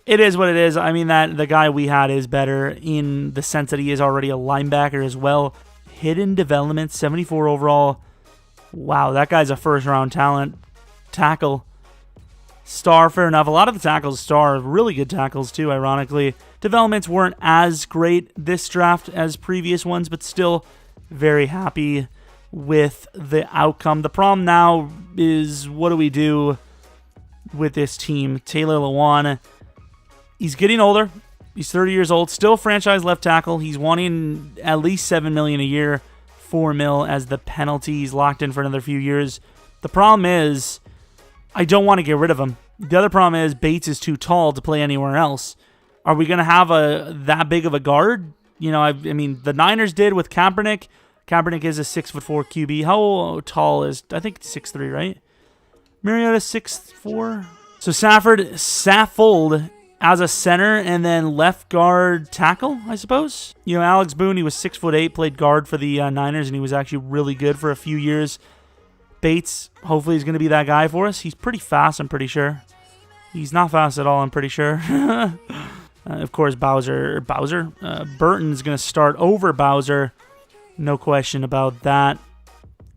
it is what it is. I mean, that the guy we had is better in the sense that he is already a linebacker as well. Hidden development, 74 overall. Wow, that guy's a first-round talent. Tackle. Star, fair enough. A lot of the tackles star. Really good tackles, too, ironically. Developments weren't as great this draft as previous ones, but still very happy with the outcome. The problem now is, what do we do with this team? Taylor Lewan, he's getting older. He's 30 years old. Still franchise left tackle. He's wanting at least $7 million a year. $4 million as the penalty. He's locked in for another few years. The problem is, I don't want to get rid of him. The other problem is Bates is too tall to play anywhere else. Are we going to have that big of a guard? You know, I mean, the Niners did with Kaepernick. Kaepernick is a 6'4" QB. How tall is, I think 6'3", right? Mariota 6'4". So Saffold as a center and then left guard tackle, I suppose. You know, Alex Boone, he was 6'8", played guard for the Niners, and he was actually really good for a few years. Bates, hopefully, is going to be that guy for us. He's pretty fast, I'm pretty sure. He's not fast at all, I'm pretty sure. Of course, Burton's going to start over Bowser. No question about that.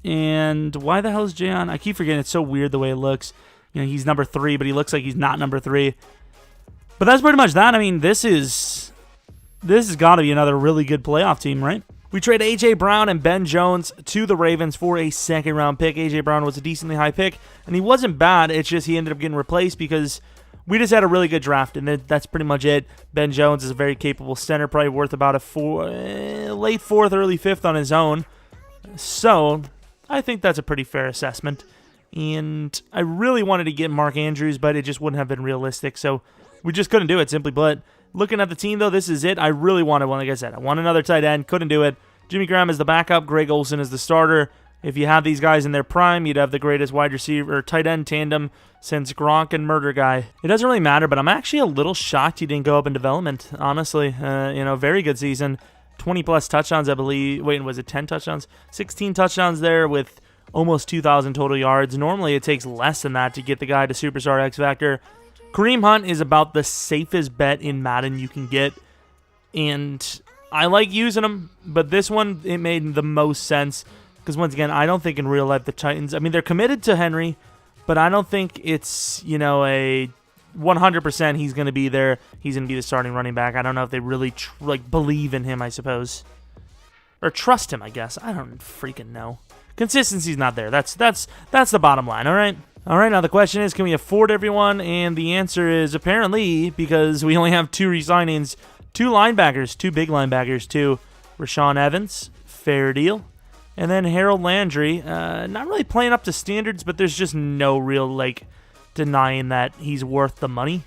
And why the hell is Jay on? I keep forgetting. It's so weird the way it looks. You know, he's number 3, but he looks like he's not number 3. But that's pretty much that. I mean, this has got to be another really good playoff team, right? We trade A.J. Brown and Ben Jones to the Ravens for a second-round pick. A.J. Brown was a decently high pick, and he wasn't bad. It's just he ended up getting replaced because we just had a really good draft, and that's pretty much it. Ben Jones is a very capable center, probably worth about a late 4th, early 5th on his own. So I think that's a pretty fair assessment. And I really wanted to get Mark Andrews, but it just wouldn't have been realistic, so we just couldn't do it, simply put. Looking at the team, though, this is it. I really wanted one, like I said. I want another tight end. Couldn't do it. Jimmy Graham is the backup. Greg Olsen is the starter. If you have these guys in their prime, you'd have the greatest wide receiver or tight end tandem since Gronk and Murder Guy. It doesn't really matter, but I'm actually a little shocked he didn't go up in development, honestly. Very good season. 20-plus touchdowns, I believe. Wait, was it 10 touchdowns? 16 touchdowns there with almost 2,000 total yards. Normally, it takes less than that to get the guy to Superstar X Factor. Kareem Hunt is about the safest bet in Madden you can get, and I like using him, but this one, it made the most sense Because once again, I don't think in real life the Titans, I mean, they're committed to Henry, but I don't think it's, a 100% he's going to be there. He's going to be the starting running back. I don't know if they really believe in him, I suppose. Or trust him, I guess. I don't freaking know. Consistency's not there. That's the bottom line, all right? All right, now the question is, can we afford everyone? And the answer is apparently, because we only have 2 re-signings, 2 linebackers, 2 big linebackers, too. Rashaan Evans, fair deal. And then Harold Landry, not really playing up to standards, but there's just no real, denying that he's worth the money,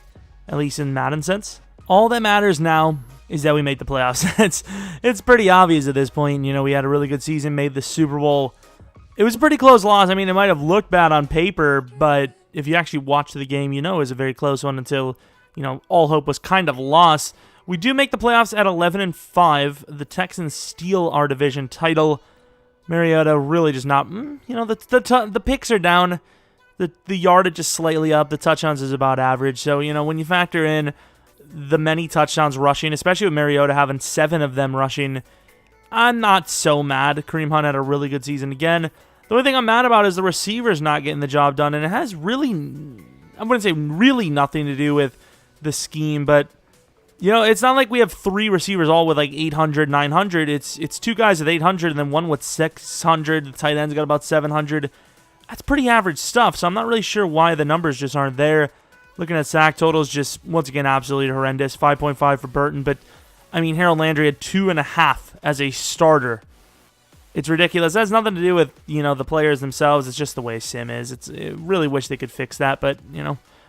at least in Madden sense. All that matters now is that we make the playoffs. It's pretty obvious at this point. We had a really good season, made the Super Bowl. It was a pretty close loss. I mean, it might have looked bad on paper, but if you actually watch the game, it was a very close one until, all hope was kind of lost. We do make the playoffs at 11-5. The Texans steal our division title. Mariota really just not, the picks are down. The yardage is slightly up. The touchdowns is about average. So, when you factor in the many touchdowns rushing, especially with Mariota having 7 of them rushing, I'm not so mad. Kareem Hunt had a really good season again. The only thing I'm mad about is the receivers not getting the job done, and it has really, I wouldn't say really nothing to do with the scheme, but it's not like we have 3 receivers all with 800, 900. It's 2 guys with 800 and then one with 600. The tight end's got about 700. That's pretty average stuff, so I'm not really sure why the numbers just aren't there. Looking at sack totals, just once again absolutely horrendous. 5.5 for Burton, but I mean Harold Landry had 2.5 as a starter. It's ridiculous. That has nothing to do with the players themselves. It's just the way Sim is. I really wish they could fix that, but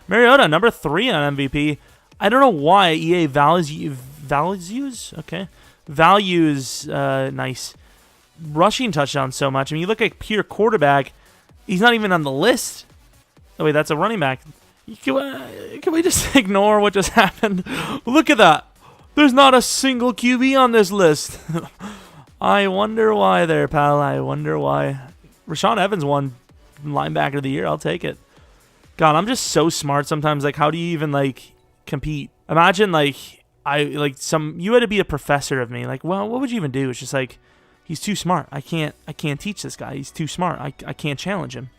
Mariota number 3 on MVP. I don't know why EA values nice rushing touchdowns so much. I mean, you look at pure quarterback, he's not even on the list. Oh wait, that's a running back. Can we just ignore what just happened? Look at that. There's not a single QB on this list. I wonder why there, pal. I wonder why. Rashaan Evans won linebacker of the year. I'll take it. God, I'm just so smart sometimes. How do you even compete? Imagine you had to be a professor of me. Well, what would you even do? It's just he's too smart. I can't teach this guy. He's too smart. I can't challenge him.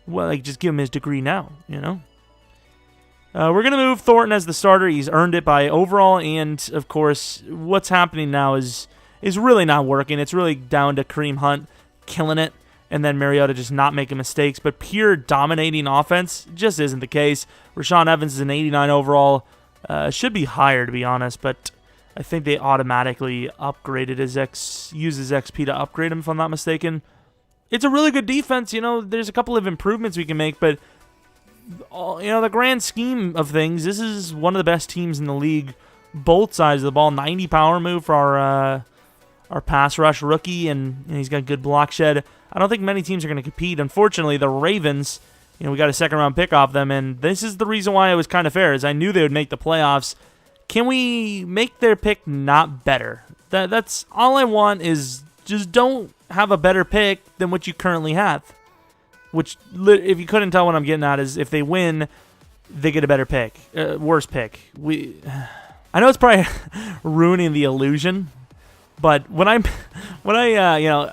Well, just give him his degree now, We're going to move Thornton as the starter. He's earned it by overall, and, of course, what's happening now is really not working. It's really down to Kareem Hunt killing it, and then Mariota just not making mistakes. But pure dominating offense just isn't the case. Rashaan Evans is an 89 overall. Should be higher, to be honest, but I think they automatically upgraded used his XP to upgrade him, if I'm not mistaken. It's a really good defense. There's a couple of improvements we can make, but the grand scheme of things, this is one of the best teams in the league. Both sides of the ball. 90 power move for our pass rush rookie, and he's got good block shed. I don't think many teams are going to compete. Unfortunately, the Ravens, we got a second-round pick off them, and this is the reason why it was kind of fair, is I knew they would make the playoffs. Can we make their pick not better? That's all I want, is just don't have a better pick than what you currently have. Which, if you couldn't tell what I'm getting at, is if they win, they get a better pick. Worse pick. I know it's probably ruining the illusion, but when I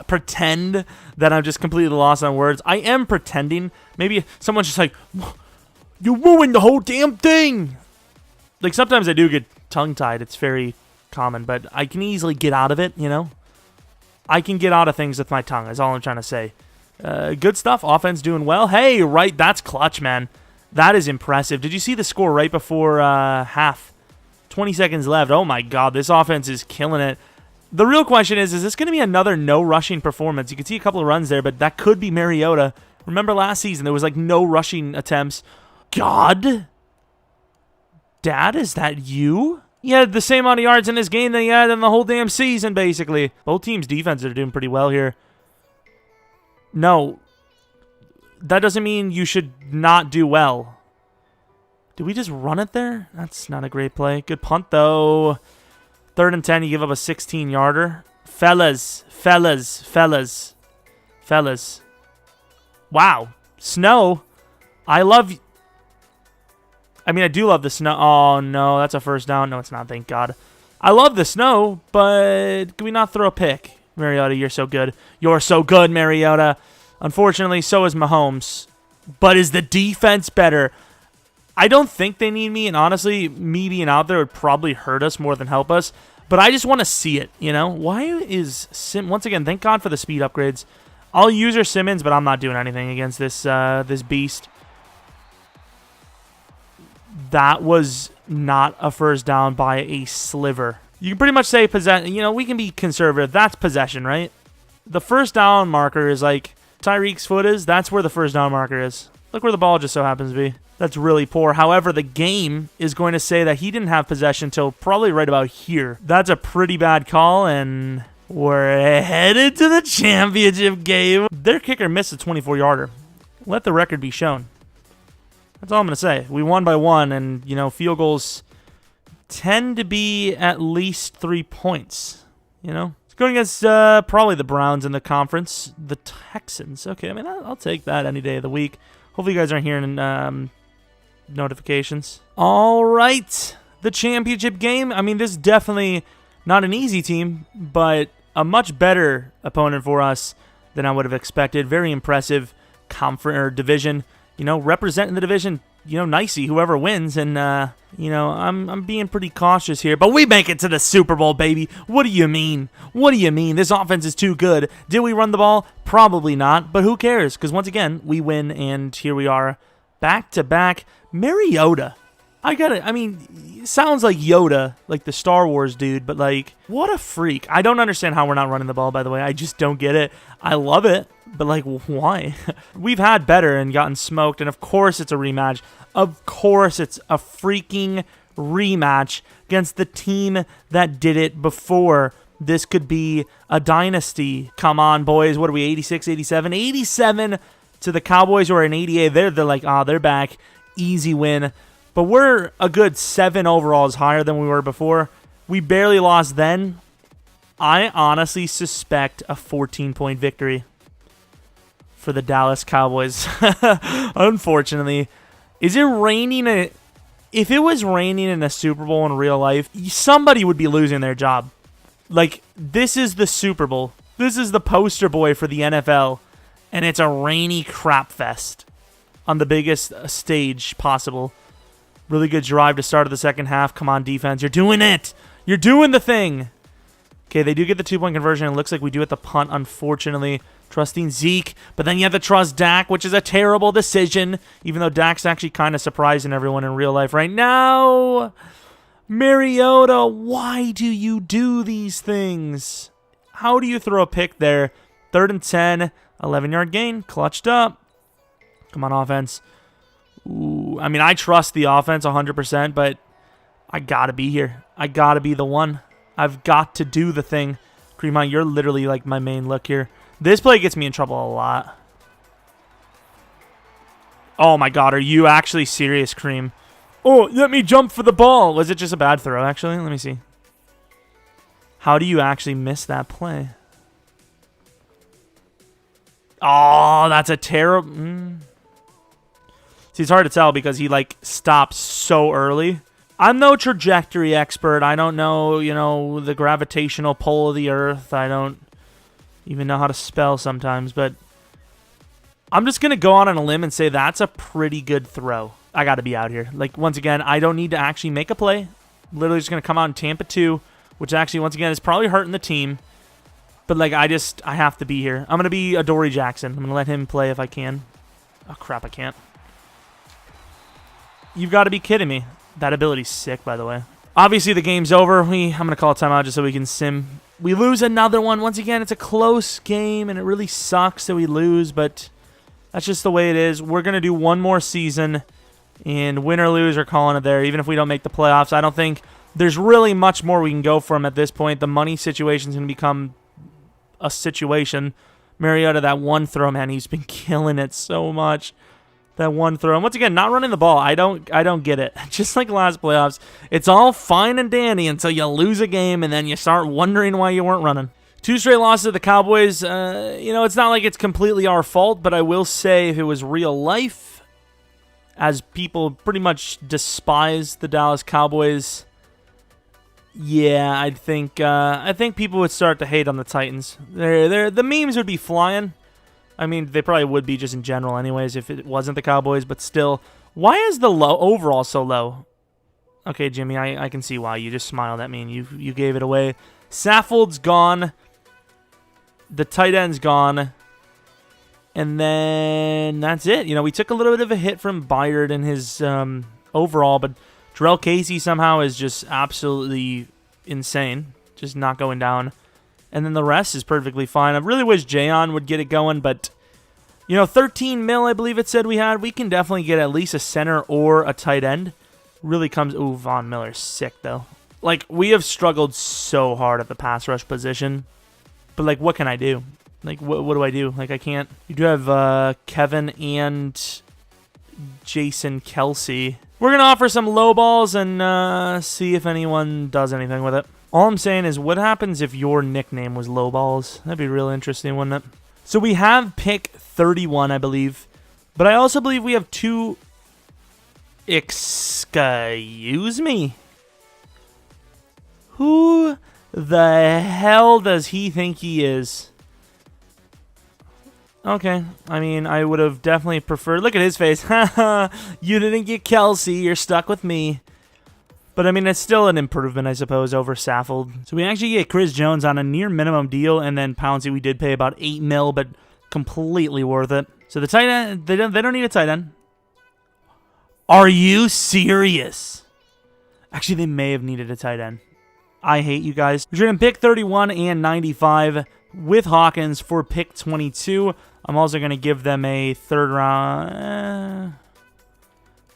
pretend that I'm just completely lost on words, I am pretending. Maybe someone's just you ruined the whole damn thing. Sometimes I do get tongue-tied. It's very common, but I can easily get out of it, I can get out of things with my tongue, is all I'm trying to say. Good stuff. Offense doing well. Hey, right, that's clutch, man. That is impressive. Did you see the score right before half? 20 seconds left. Oh, my God. This offense is killing it. The real question is this going to be another no-rushing performance? You can see a couple of runs there, but that could be Mariota. Remember last season, there was no rushing attempts. God? Dad, is that you? He had the same amount of yards in this game that he had in the whole damn season, basically. Both teams' defenses are doing pretty well here. No. That doesn't mean you should not do well. Did we just run it there? That's not a great play. Good punt, though. 3rd and 10, you give up a 16-yarder. Fellas. Wow. Snow. I do love the snow. Oh, no, that's a first down. No, it's not, thank God. I love the snow, but can we not throw a pick? Mariota, you're so good. You're so good, Mariota. Unfortunately, so is Mahomes. But is the defense better? I don't think they need me, and honestly, me being out there would probably hurt us more than help us. But I just want to see it, you know? Why is once again, thank God for the speed upgrades. I'll use her Simmons, but I'm not doing anything against this this beast. That was not a first down by a sliver. You can pretty much say possession. You know, we can be conservative. That's possession, right? The first down marker is like Tyreek's foot is. That's where the first down marker is. Look where the ball just so happens to be. That's really poor. However, the game is going to say that he didn't have possession until probably right about here. That's a pretty bad call, and we're headed to the championship game. Their kicker missed a 24-yarder. Let the record be shown. That's all I'm going to say. We won by 1, and, you know, field goals tend to be at least 3 points, you know? It's going against probably the Browns in the conference. The Texans. Okay, I mean, I'll take that any day of the week. Hopefully you guys aren't hearing notifications. All right, the championship game. I mean, this is definitely not an easy team, but a much better opponent for us than I would have expected. Very impressive conference or division. You know, representing the division, you know, nicey, whoever wins. And, you know, I'm being pretty cautious here. But we make it to the Super Bowl, baby. What do you mean? What do you mean? This offense is too good. Did we run the ball? Probably not. But who cares? Because, once again, we win, and here we are. Back-to-back. Mariota. I mean, it sounds like Yoda, like the Star Wars dude, but, like, what a freak. I don't understand how we're not running the ball, by the way. I just don't get it. I love it, but, like, why? We've had better and gotten smoked, and of course it's a rematch. Of course it's a freaking rematch against the team that did it before. This could be a dynasty. Come on, boys. What are we, 86, 87? 87 to the Cowboys, who are in 88. They're like, they're back. Easy win. But we're a good 7 overalls higher than we were before. We barely lost then. I honestly suspect a 14-point victory for the Dallas Cowboys. Unfortunately. Is it raining? If it was raining in a Super Bowl in real life, somebody would be losing their job. Like, this is the Super Bowl. This is the poster boy for the NFL. And it's a rainy crap fest on the biggest stage possible. Really good drive to start of the second half. Come on, defense. You're doing it. You're doing the thing. Okay, they do get the 2-point conversion. It looks like we do at the punt, unfortunately. Trusting Zeke. But then you have to trust Dak, which is a terrible decision. Even though Dak's actually kind of surprising everyone in real life right now. Mariota, why do you do these things? How do you throw a pick there? 3rd and 10. 11-yard gain. Clutched up. Come on, offense. Ooh, I mean, I trust the offense 100%, but I got to be here. I got to be the one. I've got to do the thing. Cream, you're literally like my main look here. This play gets me in trouble a lot. Oh, my God. Are you actually serious, Cream? Oh, let me jump for the ball. Was it just a bad throw, actually? Let me see. How do you actually miss that play? Oh, that's a terrible... See, it's hard to tell because he, like, stops so early. I'm no trajectory expert. I don't know, you know, the gravitational pull of the earth. I don't even know how to spell sometimes, but I'm just going to go on a limb and say that's a pretty good throw. I got to be out here. Like, once again, I don't need to actually make a play. Literally just going to come out and Tampa 2, which actually, once again, is probably hurting the team. But, like, I have to be here. I'm going to be a Dory Jackson. I'm going to let him play if I can. Oh, crap, I can't. You've got to be kidding me. That ability's sick, by the way. Obviously, the game's over. I'm going to call a timeout just so we can sim. We lose another one. Once again, it's a close game, and it really sucks that we lose, but that's just the way it is. We're going to do one more season, and win or lose, we're calling it there, even if we don't make the playoffs. I don't think there's really much more we can go from at this point. The money situation's going to become a situation. Mariota, that one throw, man, he's been killing it so much. That one throw. And once again, not running the ball. I don't get it. Just like last playoffs, it's all fine and dandy until you lose a game and then you start wondering why you weren't running. 2 straight losses to the Cowboys. You know, it's not like it's completely our fault, but I will say if it was real life, as people pretty much despise the Dallas Cowboys, Yeah, I think people would start to hate on the Titans. The memes would be flying. I mean, they probably would be just in general anyways if it wasn't the Cowboys, but still. Why is the low overall so low? Okay, Jimmy, I can see why. You just smiled at me and you gave it away. Saffold's gone. The tight end's gone. And then that's it. You know, we took a little bit of a hit from Byard in his overall, but Jarrell Casey somehow is just absolutely insane. Just not going down. And then the rest is perfectly fine. I really wish Jayon would get it going, but, you know, 13 mil, I believe it said we had. We can definitely get at least a center or a tight end. Really comes... Ooh, Von Miller's sick, though. Like, we have struggled so hard at the pass rush position. But, like, what can I do? Like, what do I do? Like, I can't... You do have Kevin and Jason Kelsey. We're going to offer some low balls and see if anyone does anything with it. All I'm saying is, what happens if your nickname was low balls? That'd be real interesting, wouldn't it? So we have pick 31, I believe. But I also believe we have two... Excuse me? Who the hell does he think he is? Okay, I mean, I would have definitely preferred... Look at his face. Haha, you didn't get Kelsey. You're stuck with me. But, I mean, it's still an improvement, I suppose, over Saffold. So we actually get Chris Jones on a near minimum deal, and then Pouncey we did pay about 8 mil, but completely worth it. So the tight end, they don't need a tight end. Are you serious? Actually, they may have needed a tight end. I hate you guys. We're trading pick 31 and 95 with Hawkins for pick 22. I'm also going to give them a third round.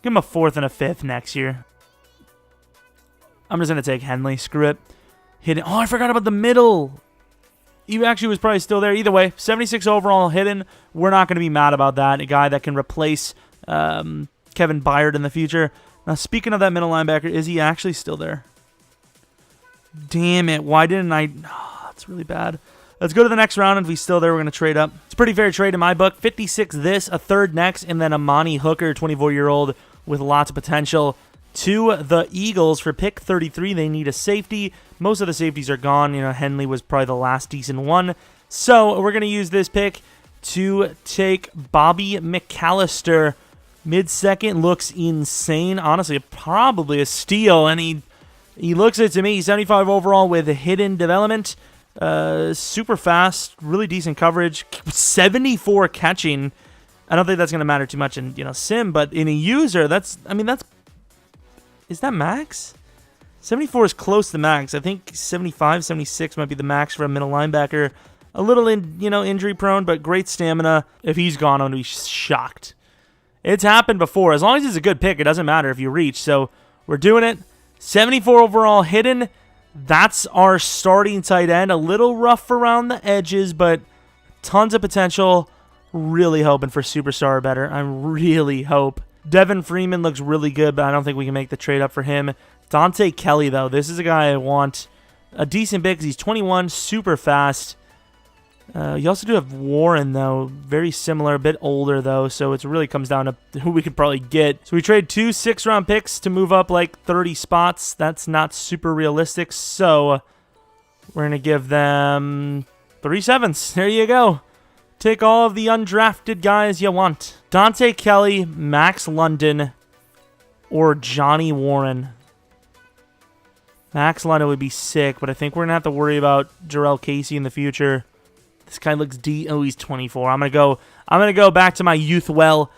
Give them a fourth and a fifth next year. I'm just going to take Henley. Screw it. Hidden. Oh, I forgot about the middle. He actually was probably still there. Either way, 76 overall hidden. We're not going to be mad about that. A guy that can replace Kevin Byard in the future. Now, speaking of that middle linebacker, is he actually still there? Damn it. Why didn't I... Oh, that's really bad. Let's go to the next round. If he's still there, we're going to trade up. It's a pretty fair trade in my book. 56 this, a third next, and then Amani Hooker, 24-year-old with lots of potential. To the Eagles for pick 33. They need a safety. Most of the safeties are gone. You know, Henley was probably the last decent one. So we're going to use this pick to take Bobby McAllister. Mid-second looks insane. Honestly, probably a steal. And he looks it to me. 75 overall with hidden development. Super fast. Really decent coverage. 74 catching. I don't think that's going to matter too much in, you know, sim. But in a user, that's... I mean, that's... Is that max? 74 is close to max. I think 75, 76 might be the max for a middle linebacker. A little, injury prone, but great stamina. If he's gone, I'm going to be shocked. It's happened before. As long as it's a good pick, it doesn't matter if you reach. So we're doing it. 74 overall hidden. That's our starting tight end. A little rough around the edges, but tons of potential. Really hoping for superstar or better. I really hope. Devin Freeman looks really good, but I don't think we can make the trade up for him. Dante Kelly, though, this is a guy I want. A decent bit because he's 21, super fast. You also do have Warren, though. Very similar, a bit older, though, so it really comes down to who we could probably get. So we trade 2 6-round picks to move up like 30 spots. That's not super realistic, so we're going to give them 3 7s. There you go. Take all of the undrafted guys you want. Dante Kelly, Max London, or Johnny Warren. Max London would be sick, but I think we're going to have to worry about Jarrell Casey in the future. This guy looks Oh, he's 24. I'm gonna go back to my youth well.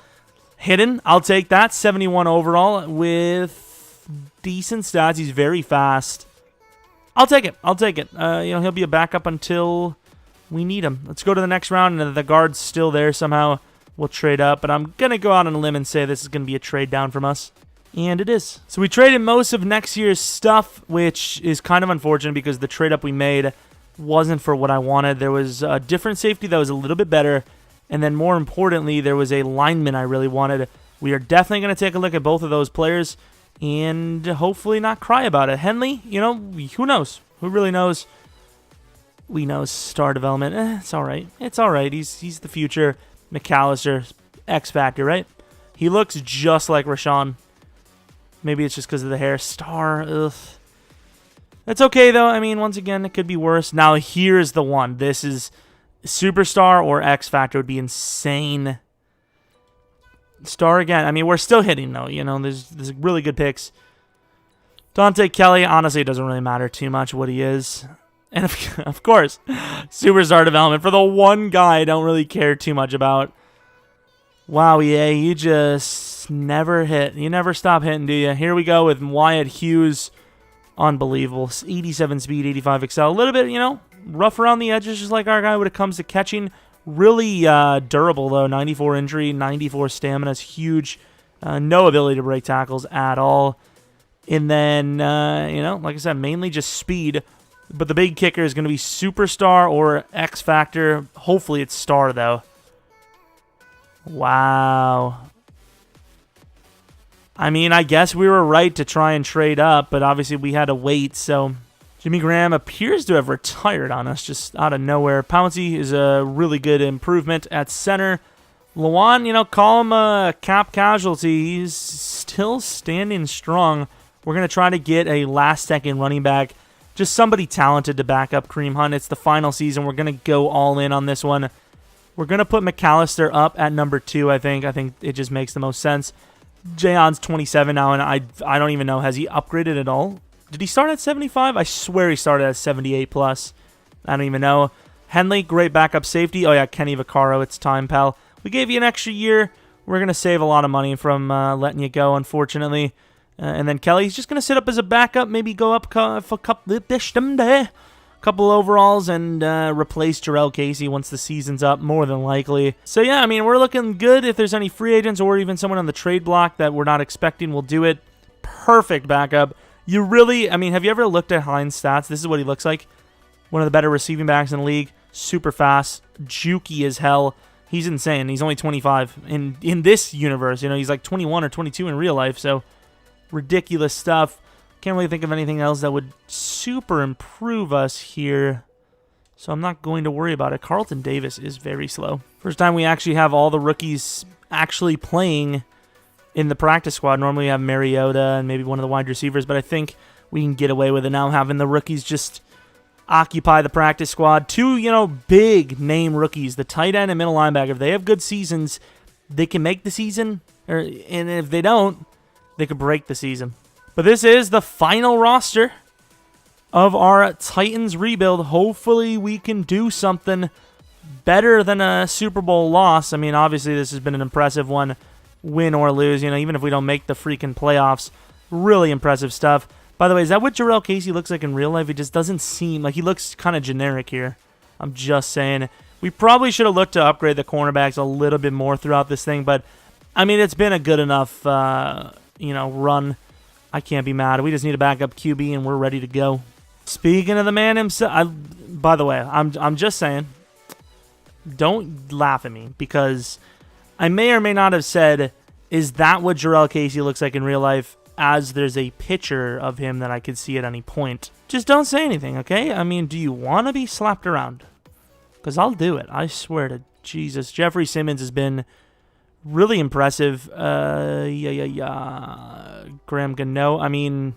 Hidden, I'll take that. 71 overall with decent stats. He's very fast. I'll take it. He'll be a backup until we need him. Let's go to the next round, and the guard's still there somehow. We'll trade up, but I'm going to go out on a limb and say this is going to be a trade down from us. And it is. So we traded most of next year's stuff, which is kind of unfortunate because the trade up we made wasn't for what I wanted. There was a different safety that was a little bit better, and then more importantly, there was a lineman I really wanted. We are definitely going to take a look at both of those players and hopefully not cry about it. Henley, who knows? Who really knows? We know star development. It's all right. It's all right. He's the future. McAllister, X Factor, right? He looks just like Rashawn. Maybe it's just because of the hair. Star, ugh. That's okay, though. I mean, once again, it could be worse. Now, here's the one. This is Superstar or X Factor would be insane. Star again. I mean, we're still hitting, though. You know, there's really good picks. Dante Kelly, honestly, it doesn't really matter too much what he is. And, of course, Superstar development for the one guy I don't really care too much about. Wow, EA, you just never hit. You never stop hitting, do you? Here we go with Wyatt Hughes. Unbelievable. 87 speed, 85 excel. A little bit, you know, rough around the edges, just like our guy when it comes to catching. Really durable, though. 94 injury, 94 stamina is huge. No ability to break tackles at all. And then, you know, like I said, mainly just speed. But the big kicker is going to be Superstar or X Factor. Hopefully it's Star, though. Wow. I mean, I guess we were right to try and trade up, but obviously we had to wait, so Jimmy Graham appears to have retired on us just out of nowhere. Pouncey is a really good improvement at center. Lawan, you know, call him a cap casualty. He's still standing strong. We're going to try to get a last-second running back, just somebody talented to back up Kareem Hunt. It's the final season. We're going to go all in on this one. We're going to put McAllister up at number 2, I think. I think it just makes the most sense. Jaon's 27 now, and I don't even know. Has he upgraded at all? Did he start at 75? I swear he started at 78 plus. I don't even know. Henley, great backup safety. Oh, yeah, Kenny Vaccaro. It's time, pal. We gave you an extra year. We're going to save a lot of money from letting you go, unfortunately. And then Kelly's just going to sit up as a backup, maybe go up for a couple overalls and replace Jarrell Casey once the season's up, more than likely. So, yeah, I mean, we're looking good. If there's any free agents or even someone on the trade block that we're not expecting, we'll do it. Perfect backup. You really, I mean, have you ever looked at Hines' stats? This is what he looks like. One of the better receiving backs in the league. Super fast. Jukey as hell. He's insane. He's only 25. In this universe, you know, he's like 21 or 22 in real life, so ridiculous stuff. Can't really think of anything else that would super improve us here, so I'm not going to worry about it. Carlton Davis is very slow. First time we actually have all the rookies actually playing in the practice squad. Normally we have Mariota and maybe one of the wide receivers, but I think we can get away with it now, having the rookies just occupy the practice squad. 2, you know, big name rookies, the tight end and middle linebacker. If they have good seasons, they can make the season, and if they don't, they could break the season. But this is the final roster of our Titans rebuild. Hopefully we can do something better than a Super Bowl loss. I mean, obviously this has been an impressive one, win or lose. You know, even if we don't make the freaking playoffs, really impressive stuff. By the way, is that what Jarrell Casey looks like in real life? It just doesn't seem like he looks kind of generic here. I'm just saying. We probably should have looked to upgrade the cornerbacks a little bit more throughout this thing, but I mean, it's been a good enough, you know, run. I can't be mad. We just need a backup QB, and we're ready to go. Speaking of the man himself, by the way, I'm just saying, don't laugh at me, because I may or may not have said, is that what Jarrell Casey looks like in real life, as there's a picture of him that I could see at any point. Just don't say anything, okay? I mean, do you want to be slapped around? Because I'll do it. I swear to Jesus. Jeffrey Simmons has been really impressive. Graham Gano. I mean,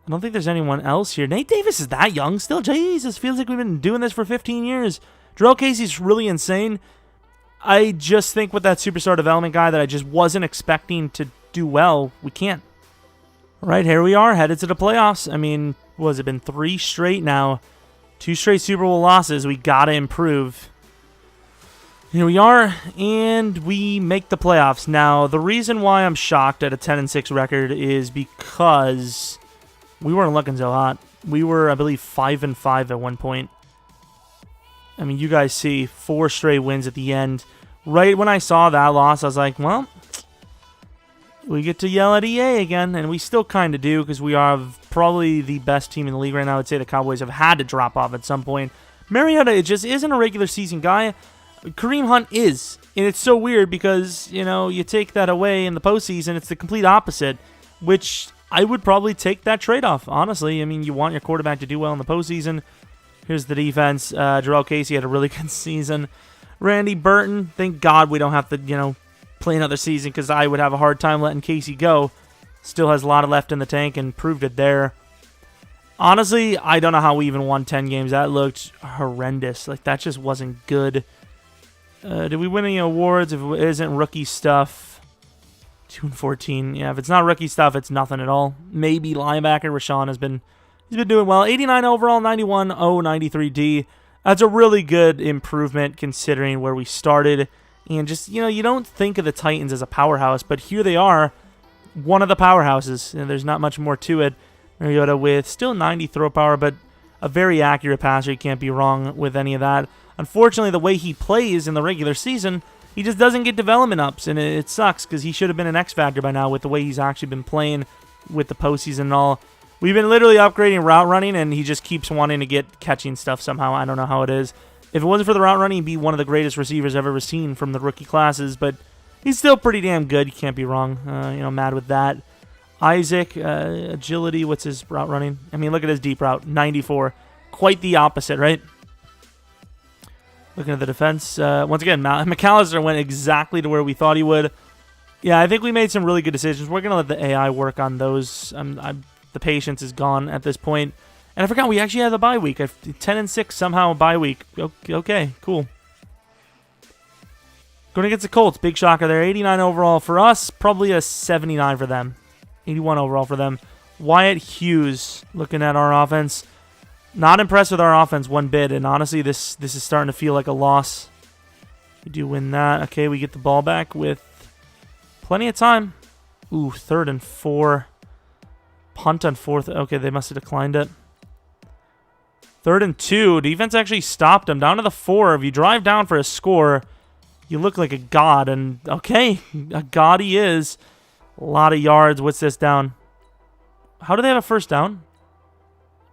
I don't think there's anyone else here. Nate Davis is that young still? Jesus, feels like we've been doing this for 15 years. Jarrell Casey's really insane. I just think with that superstar development guy that I just wasn't expecting to do well, we can't. All right, here we are, headed to the playoffs. I mean, what has it been 3 straight now? 2 straight Super Bowl losses. We got to improve. Here we are, and we make the playoffs. Now, the reason why I'm shocked at a 10-6 record is because we weren't looking so hot. We were, I believe, 5-5 at one point. I mean, you guys see 4 straight wins at the end. Right when I saw that loss, I was like, well, we get to yell at EA again, and we still kind of do, because we are probably the best team in the league right now. I would say the Cowboys have had to drop off at some point. Mariota, it just isn't a regular season guy. Kareem Hunt is, and it's so weird because, you know, you take that away in the postseason, it's the complete opposite, which I would probably take that trade-off, honestly. I mean, you want your quarterback to do well in the postseason. Here's the defense. Jarrell Casey had a really good season. Randy Burton, thank God we don't have to, you know, play another season, because I would have a hard time letting Casey go. Still has a lot of left in the tank and proved it there. Honestly, I don't know how we even won 10 games. That looked horrendous. Like, that just wasn't good. Did we win any awards? If it isn't rookie stuff, 2-14. Yeah, if it's not rookie stuff, it's nothing at all. Maybe linebacker Rashawn he's been doing well. 89 overall, 91, 93D. That's a really good improvement considering where we started. And just, you don't think of the Titans as a powerhouse, but here they are, one of the powerhouses. And there's not much more to it. Mariota with still 90 throw power, but a very accurate passer. You can't be wrong with any of that. Unfortunately, the way he plays in the regular season, he just doesn't get development ups, and it sucks because he should have been an X factor by now with the way he's actually been playing with the postseason and all. We've been literally upgrading route running, and he just keeps wanting to get catching stuff somehow. I don't know how it is. If it wasn't for the route running, he'd be one of the greatest receivers I've ever seen from the rookie classes, but he's still pretty damn good. You can't be wrong. Mad with that. Isaac, agility, what's his route running? I mean, look at his deep route, 94. Quite the opposite, right? Looking at the defense, once again, McAllister went exactly to where we thought he would. Yeah, I think we made some really good decisions. We're going to let the AI work on those. The patience is gone at this point. And I forgot we actually had the bye week. 10-6 somehow bye week. Okay, cool. Going against the Colts, big shocker there. 89 overall for us, probably a 79 for them. 81 overall for them. Wyatt Hughes, looking at our offense. Not impressed with our offense one bit, and honestly, this is starting to feel like a loss. We do win that. Okay, we get the ball back with plenty of time. Ooh, 3rd and 4. Punt on 4th. Okay, they must have declined it. 3rd and 2. Defense actually stopped him. Down to the 4. If you drive down for a score, you look like a god, and okay, a god he is. A lot of yards. What's this down? How do they have a first down?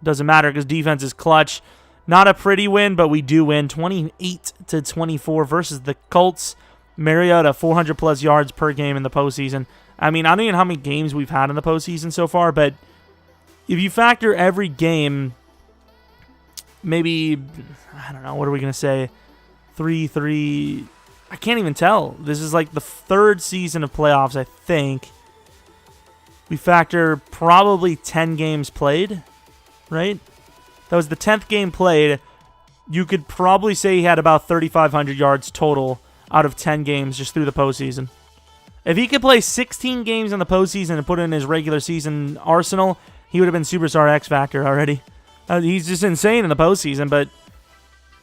Doesn't matter because defense is clutch. Not a pretty win, but we do win 28-24 versus the Colts. Mariota 400+ yards per game in the postseason. I mean, I don't even know how many games we've had in the postseason so far, but if you factor every game, maybe, I don't know, what are we going to say? 3. I can't even tell. This is like the 3rd season of playoffs, I think. We factor probably 10 games played. Right? That was the 10th game played. You could probably say he had about 3,500 yards total out of 10 games just through the postseason. If he could play 16 games in the postseason and put it in his regular season arsenal, he would have been Superstar X Factor already. He's just insane in the postseason, but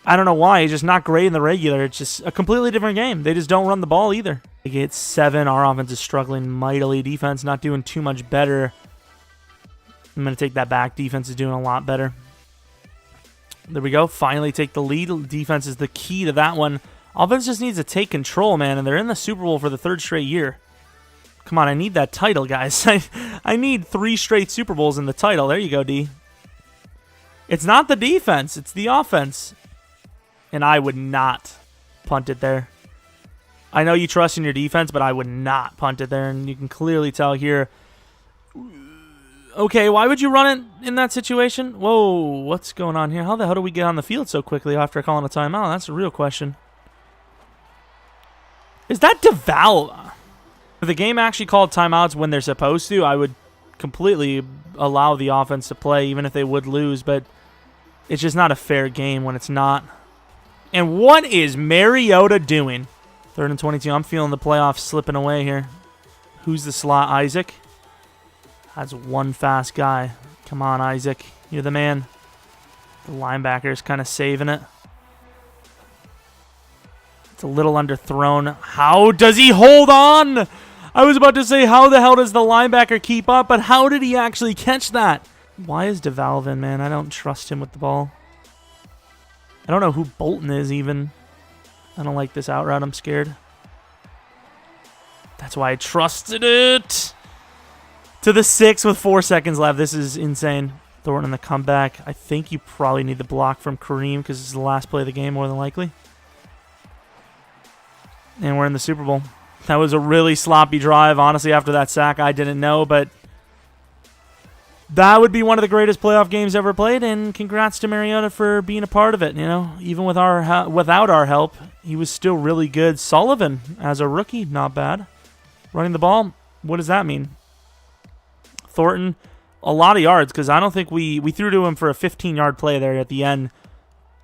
I don't know why. He's just not great in the regular. It's just a completely different game. They just don't run the ball either. They get 7. Our offense is struggling mightily. Defense not doing too much better. I'm going to take that back. Defense is doing a lot better. There we go. Finally take the lead. Defense is the key to that one. Offense just needs to take control, man, and they're in the Super Bowl for the 3rd straight year. Come on, I need that title, guys. I need 3 straight Super Bowls in the title. There you go, D. It's not the defense. It's the offense. And I would not punt it there. I know you trust in your defense, but I would not punt it there, and you can clearly tell here. Okay, why would you run it in that situation? Whoa, what's going on here? How the hell do we get on the field so quickly after calling a timeout? That's a real question. Is that DeVal? If the game actually called timeouts when they're supposed to, I would completely allow the offense to play, even if they would lose, but it's just not a fair game when it's not. And what is Mariota doing? 3rd and 22. I'm feeling the playoffs slipping away here. Who's the slot? Isaac? That's one fast guy. Come on, Isaac. You're the man. The linebacker's kind of saving it. It's a little underthrown. How does he hold on? I was about to say, how the hell does the linebacker keep up? But how did he actually catch that? Why is DeValvin, man? I don't trust him with the ball. I don't know who Bolton is even. I don't like this out route. I'm scared. That's why I trusted it. To the 6 with 4 seconds left. This is insane. Thornton in the comeback. I think you probably need the block from Kareem because it's the last play of the game, more than likely. And we're in the Super Bowl. That was a really sloppy drive. Honestly, after that sack, I didn't know, but that would be one of the greatest playoff games ever played, and congrats to Mariota for being a part of it. You know, even with without our help, he was still really good. Sullivan, as a rookie, not bad. Running the ball, what does that mean? Thornton, a lot of yards because I don't think we threw to him for a 15-yard play there at the end.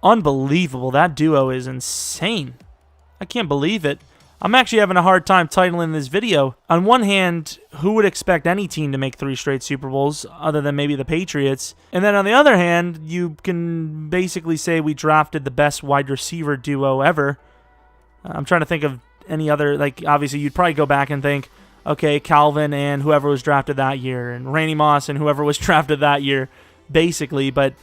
Unbelievable. That duo is insane. I can't believe it. I'm actually having a hard time titling this video. On one hand, who would expect any team to make 3 straight Super Bowls other than maybe the Patriots? And then on the other hand, you can basically say we drafted the best wide receiver duo ever. I'm trying to think of any other, like, obviously you'd probably go back and think, okay, Calvin and whoever was drafted that year, and Randy Moss and whoever was drafted that year, basically, but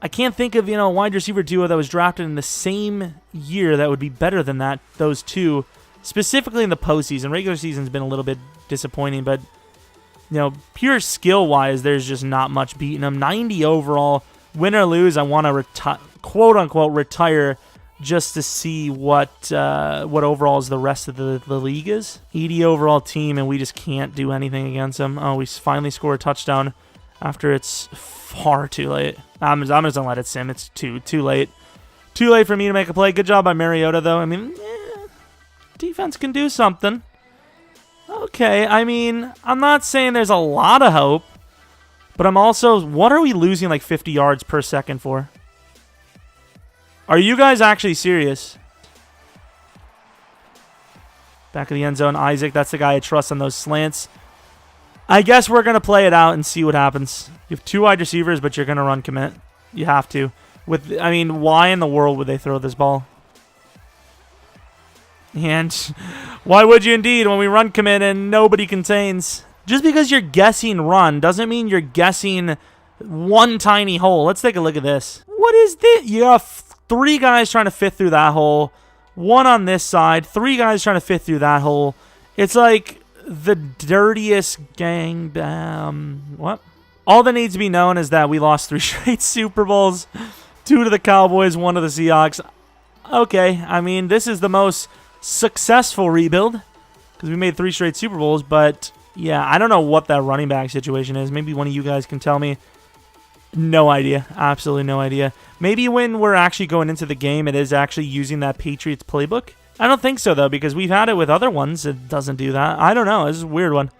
I can't think of, a wide receiver duo that was drafted in the same year that would be better than those two, specifically in the postseason. Regular season's been a little bit disappointing, but, pure skill-wise, there's just not much beating them. 90 overall, win or lose, I want to, quote-unquote, retire just to see what overalls the rest of the league is. 80 overall team, and we just can't do anything against them. Oh, we finally score a touchdown after it's far too late. I'm just going to let it sim. It's too late. Too late for me to make a play. Good job by Mariota, though. I mean, defense can do something. Okay, I mean, I'm not saying there's a lot of hope, but I'm also, what are we losing like 50 yards per second for? Are you guys actually serious? Back of the end zone, Isaac. That's the guy I trust on those slants. I guess we're going to play it out and see what happens. You have 2 wide receivers, but you're going to run commit. You have to. I mean, why in the world would they throw this ball? And why would you indeed when we run commit and nobody contains? Just because you're guessing run doesn't mean you're guessing one tiny hole. Let's take a look at this. What is this? You have 3 guys trying to fit through that hole. 1 on this side. 3 guys trying to fit through that hole. It's like the dirtiest gang. What? All that needs to be known is that we lost 3 straight Super Bowls. 2 to the Cowboys, 1 to the Seahawks. Okay, I mean, this is the most successful rebuild because we made 3 straight Super Bowls, but yeah, I don't know what that running back situation is. Maybe one of you guys can tell me. No idea. Absolutely no idea. Maybe when we're actually going into the game, it is actually using that Patriots playbook. I don't think so, though, because we've had it with other ones. It doesn't do that. I don't know. This is a weird one.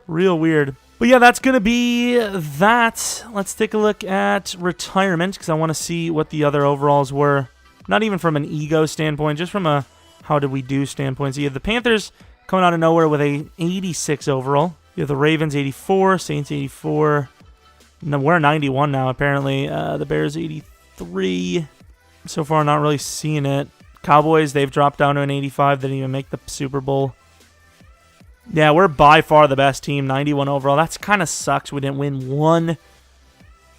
Real weird. But yeah, that's going to be that. Let's take a look at retirement because I want to see what the other overalls were. Not even from an ego standpoint, just from a how did we do standpoint. So you have the Panthers coming out of nowhere with a 86 overall. You have the Ravens 84, Saints 84. No, we're 91 now, apparently. The Bears 83. So far, not really seeing it. Cowboys, they've dropped down to an 85. They didn't even make the Super Bowl. Yeah, we're by far the best team, 91 overall. That's kind of sucks. We didn't win one.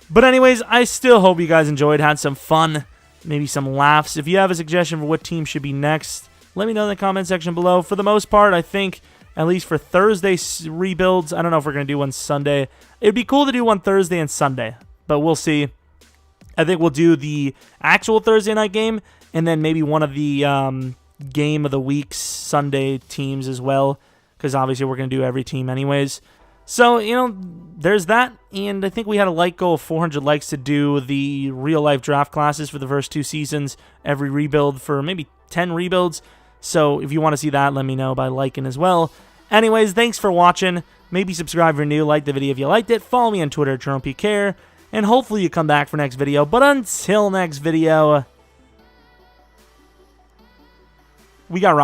But anyways, I still hope you guys enjoyed, had some fun, maybe some laughs. If you have a suggestion for what team should be next, let me know in the comment section below. For the most part, I think, at least for Thursday rebuilds, I don't know if we're going to do one Sunday. It would be cool to do one Thursday and Sunday, but we'll see. I think we'll do the actual Thursday night game and then maybe one of the game of the week's Sunday teams as well, because obviously we're going to do every team anyways. So, there's that, and I think we had a like goal of 400 likes to do the real-life draft classes for the first 2 seasons, every rebuild for maybe 10 rebuilds. So if you want to see that, let me know by liking as well. Anyways, thanks for watching. Maybe subscribe if you're new, like the video if you liked it, follow me on Twitter, Jeromepkr, and hopefully you come back for next video. But until next video, we got Rob.